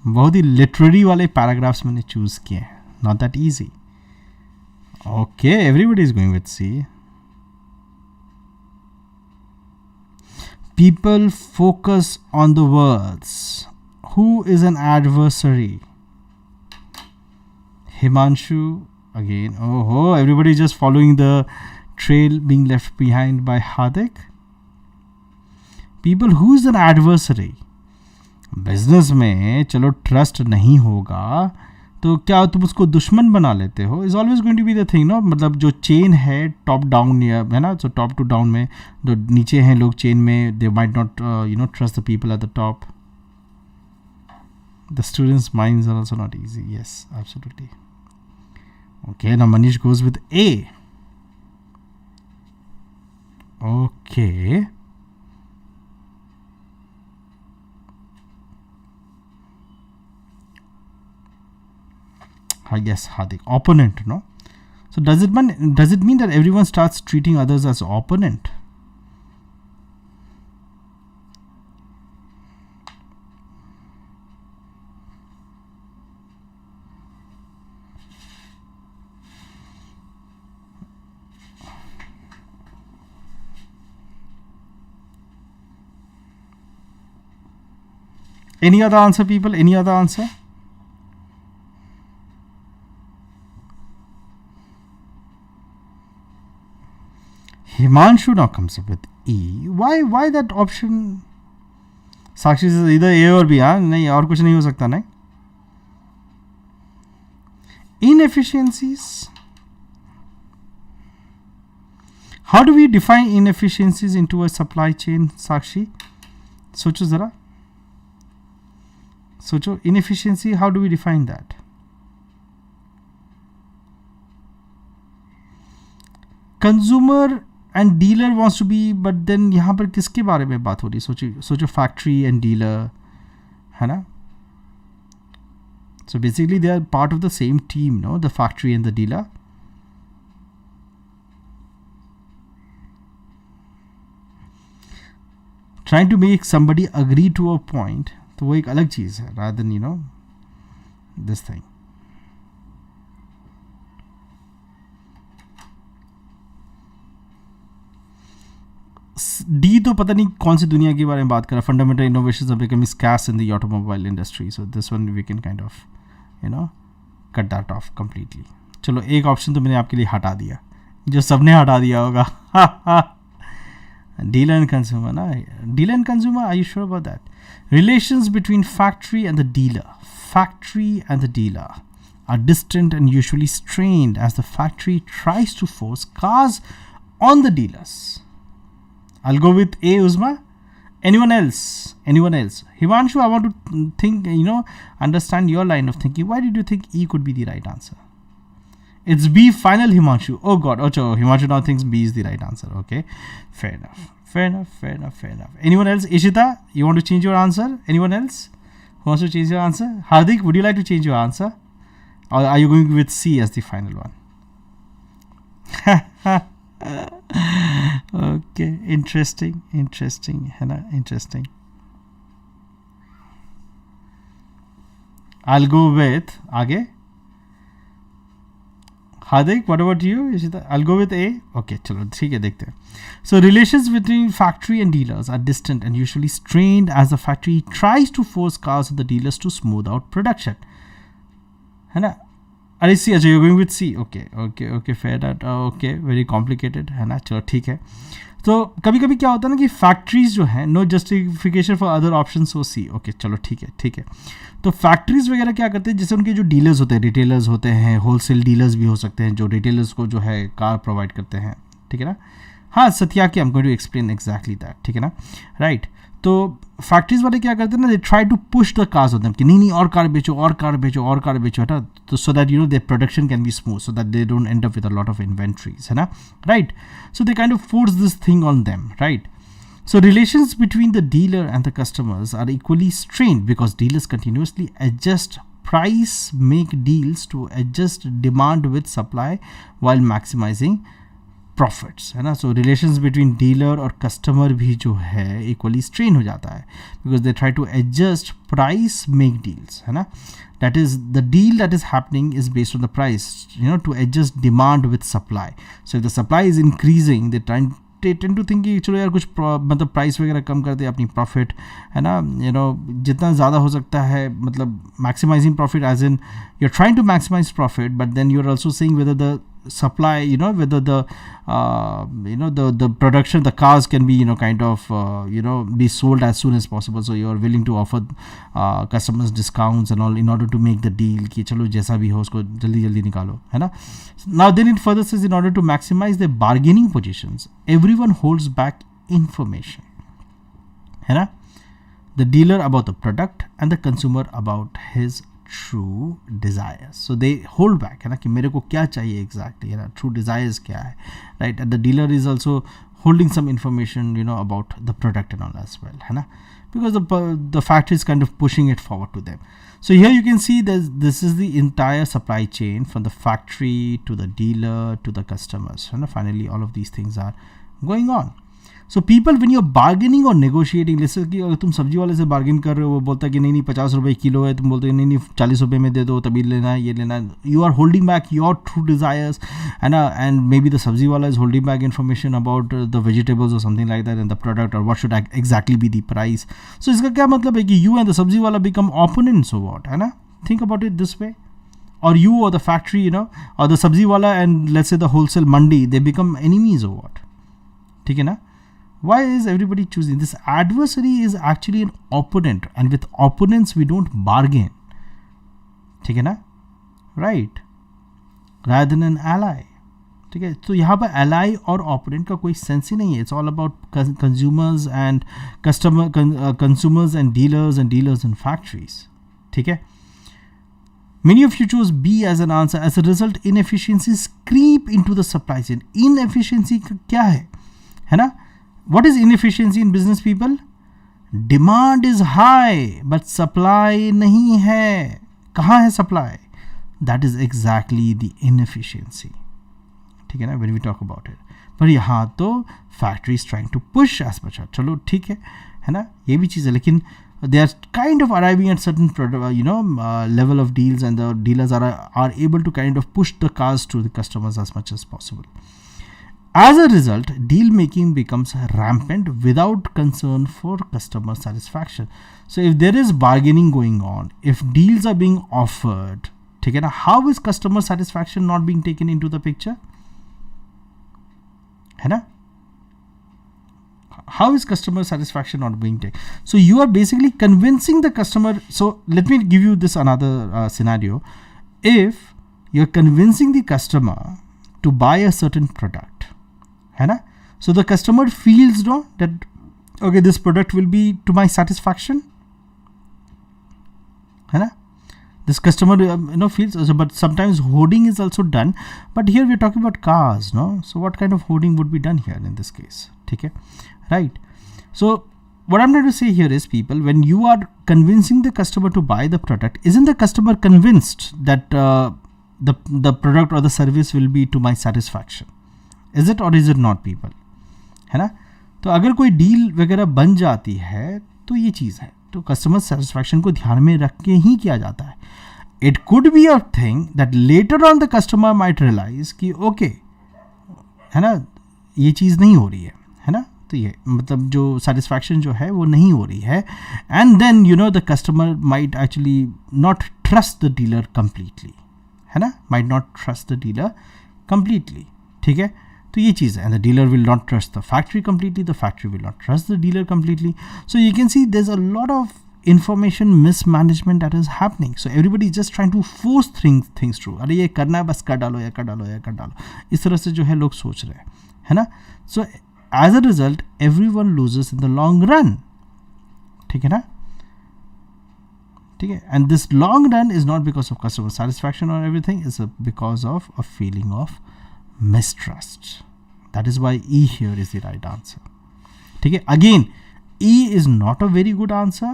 बहुत ही literary वाले paragraphs मैंने choose किए हैं. Not that easy. Okay, everybody is going with C. People focus on the words. Who is an adversary? Himanshu again. Oh, everybody just following the trail being left behind by Hardik. People, who is an adversary? Business में चलो trust नहीं होगा तो क्या तुम उसको दुश्मन बना लेते हो? Is always going to be the thing, no? मतलब जो चेन है टॉप डाउन या है ना, जो टॉप टू डाउन में जो नीचे हैं लोग चेन में, they might not trust the people at the top. The students minds are also not easy. Yes, absolutely. Okay, now Manish goes with A. Okay, yes, Hardik. Opponent, no? So does it mean that everyone starts treating others as opponent? Any other answer, people? Any other answer? Himanshu now comes up with E. Why that option? Sakshi says either A or B. नहीं और कुछ नहीं हो सकता नहीं. Inefficiencies. How do we define inefficiencies into a supply chain, Sakshi? सोचो जरा. सोचो, inefficiency, how do we define that? Consumer and dealer wants to be, but then यहाँ पर किसके बारे में बात हो रही है? सोचो factory and dealer, है ना? So basically they are part of the same team, no? The factory and the dealer. Trying to make somebody agree to a point, तो वो एक अलग चीज़ है, rather than this thing. D तो पता नहीं कौन सी दुनिया के बारे में बात कर रहा है. Fundamental innovations are becoming scarce in the automobile industry. So this one we can kind of cut that off completely. चलो, एक ऑप्शन तो मैंने आपके लिए हटा दिया, जो सबने हटा दिया होगा. डीलर एंड कंज्यूमर ना. Dealer and consumer, are you sure about that? Relations between factory and the dealer. Factory and the dealer are distant and usually strained as the factory tries to force cars on the dealers. I'll go with A, Uzma. Anyone else? Himanshu, I want to think, understand your line of thinking. Why did you think E could be the right answer? It's B final, Himanshu. Oh God. Himanshu now thinks B is the right answer. Okay. Fair enough. Anyone else? Ishita, you want to change your answer? Anyone else who wants to change your answer? Hardik, would you like to change your answer? Or are you going with C as the final one? Okay, interesting, है ना? Interesting. I'll go with आगे. Hardik, what about you? I'll go with A. Okay, चलो ठीक है, देखते हैं. So relations between factory and dealers are distant and usually strained as the factory tries to force cars on the dealers to smooth out production. है ना? अरे सी, अच्छा, you're going with C. Okay, fair that. Okay, very complicated, है ना? चलो ठीक है. तो कभी कभी क्या होता है ना कि फैक्ट्रीज जो है, no justification for other option, so C. Okay, चलो ठीक है. तो फैक्ट्रीज वगैरह क्या करते हैं, जैसे उनके जो डीलर्स होते हैं, रिटेलर्स होते हैं, होलसेल डीलर्स भी हो सकते हैं, जो रिटेलर्स को जो है कार प्रोवाइड करते हैं. ठीक है ना? हाँ, सत्या की I am going to explain exactly that. ठीक है ना? राइट. तो फैक्ट्रीज वाले क्या करते हैं ना, they try to push the cars on them कि नहीं और कार बेचो, है ना? तो so that their production can be smooth, so that they don't end up with a lot of inventories, है ना? Right. So they kind of force this thing on them, right? So relations between the dealer and the customers are equally strained because dealers continuously adjust price, make deals to adjust demand with supply while maximizing profits, है ना. So relations between dealer और customer भी जो है equally strain हो जाता है, because they try to adjust price make deals, है ना. That is the deal that is happening is based on the price, to adjust demand with supply. So if the supply is increasing, they tend to think कि चलो यार कुछ मतलब price वगैरह कम कर दे अपनी प्रॉफिट, है ना. जितना ज़्यादा हो सकता है, मतलब maximising profit as in you are trying to maximise profit, but then you are also seeing whether the supply, whether the production, the cars can be kind of be sold as soon as possible. So you are willing to offer customers discounts and all in order to make the deal कि चलो जैसा भी हो उसको जल्दी जल्दी निकालो, है ना. Now then it further says in order to maximize their bargaining positions, everyone holds back information, है ना. The dealer about the product and the consumer about his true desires. So they hold back, है ना, कि मेरे को क्या चाहिए exactly, है ना, true desires क्या है, right. And the dealer is also holding some information, about the product and all as well, है ना, because the factory is kind of pushing it forward to them. So here you can see this is the entire supply chain from the factory to the dealer to the customers, है ना. Finally all of these things are going on. So people, when you're bargaining or negotiating, listen कि अगर तुम सब्जी वाले से bargain कर रहे हो, वो बोलता है कि नहीं 50 रुपये किलो है, तुम बोलते हो नहीं 40 रुपये में दे दो, तभी लेना है, ये लेना है. You are holding back your true desires, and maybe the sabzi wala is holding back information about the vegetables or something like that and the product, or what should exactly be the price. So इसका क्या मतलब है कि you and the sabzi wala become opponents or what, है ना. Think about it this way. Or you or the factory, or the sabzi wala and let's say the wholesale mandi, they become enemies or what. ठीक है ना. Why is everybody choosing? This adversary is actually an opponent, and with opponents we don't bargain. ठीक है ना, right? Rather than an ally. ठीक है. तो यहाँ पर ally और opponent का कोई sense ही नहीं है. It's all about consumers and consumers and dealers and factories. ठीक है. Many of you chose B as an answer. As a result, inefficiencies creep into the supply chain. Inefficiency क्या है ना. What is inefficiency in business, people? Demand is high but supply नहीं है. कहाँ है supply? That is exactly the inefficiency. ठीक है ना, when we talk about it. पर यहाँ तो factory is trying to push as much. चलो ठीक है ना, ये भी चीज़ है, लेकिन they are kind of arriving at certain level of deals, and the dealers are able to kind of push the cars to the customers as much as possible. As a result, deal making becomes rampant without concern for customer satisfaction. So if there is bargaining going on, if deals are being offered, ठीक है ना, how is customer satisfaction not being taken into the picture? है ना? How is customer satisfaction not being taken? So you are basically convincing the customer. So let me give you this another scenario. If you're convincing the customer to buy a certain product, है ना, so the customer feels that okay, this product will be to my satisfaction, है ना. This customer feels also, but sometimes hoarding is also done, but here we are talking about cars, so what kind of hoarding would be done here in this case? ठीक है, right. So what I'm trying to say here is, people, when you are convincing the customer to buy the product, isn't the customer convinced that the product or the service will be to my satisfaction? Is it or is it not, people? है ना. तो अगर कोई deal वगैरह बन जाती है तो ये चीज़ है, तो कस्टमर सेटिस्फैक्शन को ध्यान में रख के ही किया जाता है. It could be a thing that later on the customer might realise कि ओके, है ना, ये चीज़ नहीं हो रही है ना. तो ये मतलब जो सेटिस्फैक्शन जो है वो नहीं हो रही है, and then the customer might actually not trust the dealer completely, है ना, might not trust the dealer completely. ठीक है. तो ये चीज़ है, and the dealer will not trust the factory completely, the factory will not trust the dealer completely. So you can see there's a lot of information mismanagement that is happening. So everybody is just trying to force things through. अरे ये करना है, बस कर डालो या कर डालो या कर डालो, इस तरह से जो है लोग सोच रहे हैं, है ना. So as a result, everyone loses in the long run. ठीक है ना. ठीक है. And this long run is not because of customer satisfaction or everything, it's because of a feeling of mistrust. That is why E here is the right answer. ठीक है. Again, E is not a very good answer,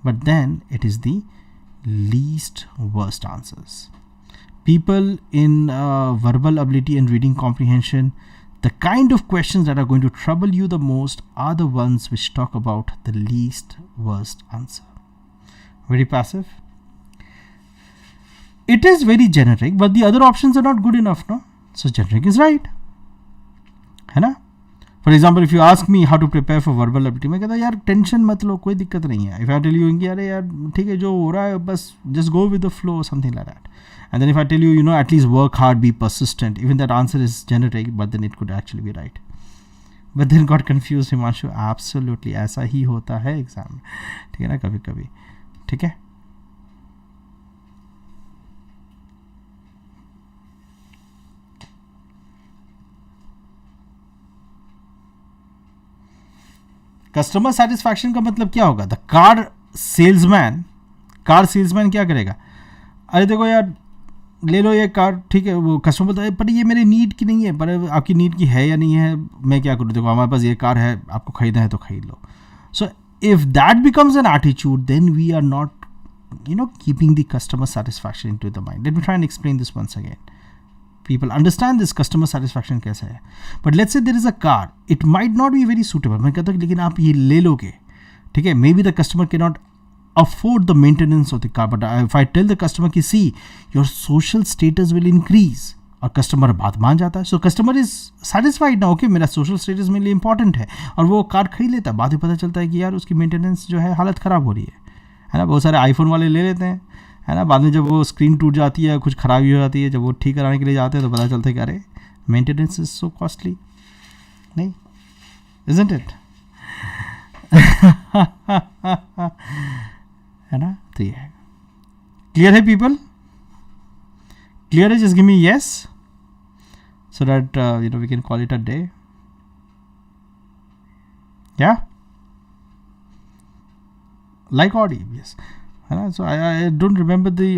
but then it is the least worst answers. People in verbal ability and reading comprehension, The kind of questions that are going to trouble you the most are the ones which talk about the least worst answer. Very passive. It is very generic, but the other options are not good enough, no? So generic is right. है ना? For example, if you ask me how to prepare for verbal ability, मैं कहता यार tension मत लो, कोई दिक्कत नहीं है. If I tell you कि अरे यार ठीक है जो हो रहा है बस just go with the flow or something like that. And then if I tell you, at least work hard, be persistent, even that answer is generic, but then it could actually be right. But then got confused, Himanshu. Absolutely, ऐसा ही होता है exam में. ठीक है ना, कभी कभी. ठीक है. कस्टमर सेटिस्फैक्शन का मतलब क्या होगा? द कार सेल्समैन क्या करेगा? अरे देखो यार ले लो ये कार, ठीक है. वो कस्टमर बोलता है पर ये मेरी नीड की नहीं है. पर आपकी नीड की है या नहीं है, मैं क्या करूँ? देखो हमारे पास ये कार है, आपको खरीदना है तो खरीद लो. So if that becomes an attitude, then we are not keeping the customer satisfaction into the mind. Let me try and explain this once again. People understand this customer satisfaction कैसा है. But let's say there is a car, it might not be very suitable. मैं कहता हूँ लेकिन आप ये ले लोगे, ठीक है. Maybe the customer cannot afford the maintenance of the car, but if I tell the customer कि see your social status will increase, और कस्टमर बात मान जाता है. सो कस्टमर इज सेटिस्फाइड ना, ओके मेरा सोशल स्टेटस मेरे लिए इंपॉर्टेंट है, और वो कार खरीद लेता है. बाद में पता चलता है कि यार उसकी मेंटेनेंस जो है हालत ख़राब हो रही है ना. बहुत सारे आईफोन वाले ले लेते हैं, है ना. बाद में जब वो स्क्रीन टूट जाती है, कुछ खराबी हो जाती है, जब वो ठीक कराने के लिए जाते हैं तो पता चलता है कि अरे मेंटेनेंस इज सो कॉस्टली. नहीं, इजंट इट? है ना. तो ये है. क्लियर है पीपल? क्लियर है? Just give me yes so that we can call it a day. Yeah, like Audi, yes. So I don't remember the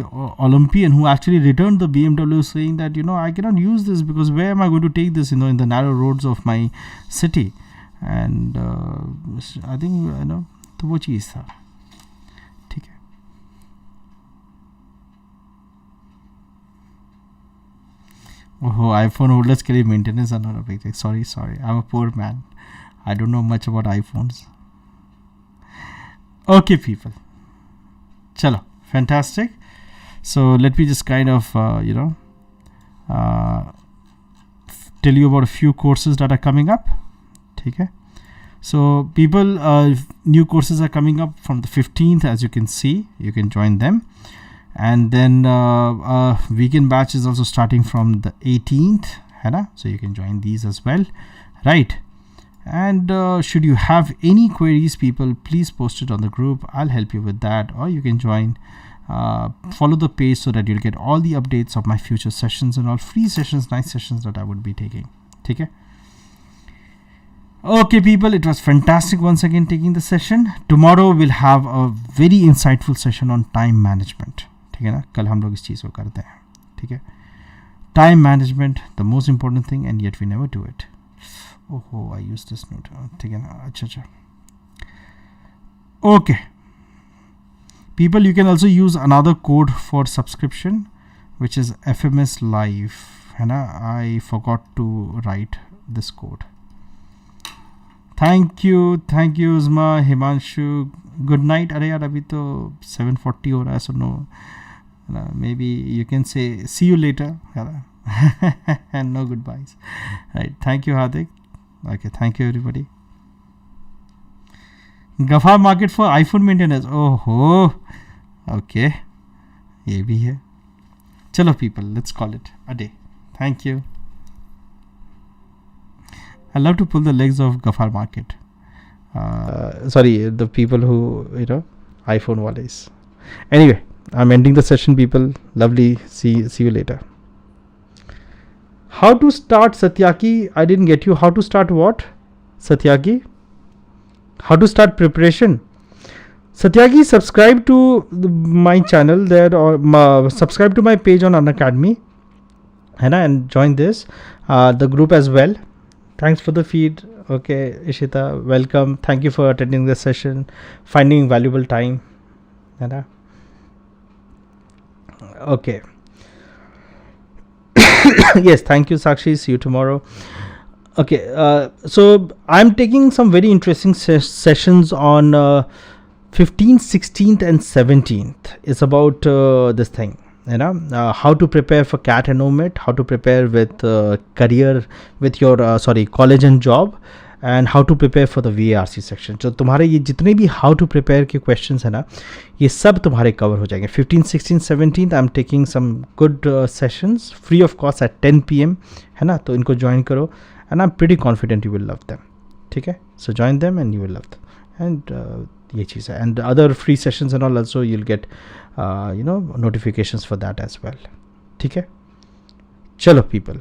Olympian who actually returned the BMW saying that I cannot use this because where am I going to take this in the narrow roads of my city. And I think तो वो चीज़ था. ठीक है. Oh, iPhone holders के लिए maintenance are not a big thing. Sorry, I'm a poor man. I don't know much about iPhones. Okay, people. Chalo, fantastic. So let me just kind of tell you about a few courses that are coming up. Okay. So people, new courses are coming up from the 15th, as you can see. You can join them. And then weekend batch is also starting from the 18th, so you can join these as well, right? And should you have any queries, people, please post it on the group. I'll help you with that, or you can join, follow the page so that you'll get all the updates of my future sessions and all free sessions, nice sessions that I would be taking. Okay. Okay, people, it was fantastic once again taking the session. Tomorrow we'll have a very insightful session on time management. ठीक है ना. कल हम लोग इस चीज़ को करते हैं. ठीक है. Time management, the most important thing, and yet we never do it. Oh, I used this note. ठीक है ना. अच्छा. Okay. People, you can also use another code for subscription, which is FMS Live. है ना. I forgot to write this code. Thank you, Uzma, Himanshu. Good night. अरे यार अभी तो 7:40 हो रहा है, so no. Maybe you can say see you later. And no goodbyes. Right. Thank you, Hardik. Okay. Thank you, everybody. Gafar market for iPhone maintenance. Oh. Okay. ये भी है. Chalo, people. Let's call it a day. Thank you. I love to pull the legs of Gafar market. Sorry, the people who iPhone wallets. Anyway. I'm ending the session, people. Lovely. See you later. How to start, Satyaki? I didn't get you. How to start what, Satyaki? How to start preparation? Satyaki, subscribe to my channel there, or subscribe to my page on Unacademy, and join this the group as well. Thanks for the feed. Okay, Ishita, welcome. Thank you for attending this session, finding valuable time. Okay. Yes, thank you, Sakshi. See you tomorrow. Okay, so I'm taking some very interesting sessions on 15th, 16th and 17th. It's about this thing, how to prepare for CAT and OMET, how to prepare with career, with your college and job, and how to prepare for the VARC section. So तुम्हारे ये जितने भी how to prepare के questions है ना, ये सब तुम्हारे cover हो जाएंगे. 15th, 16th, 17th I'm taking some good sessions free of cost at 10 PM, है ना, तो इनको join करो, and I'm pretty confident you will love them. ठीक है, so join them and you will love them. And ये चीज़ है, and other free sessions and all also you'll get notifications for that as well. ठीक है, चलो people.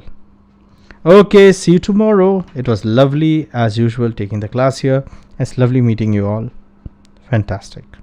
Okay, see you tomorrow. It was lovely as usual taking the class here. It's lovely meeting you all. Fantastic.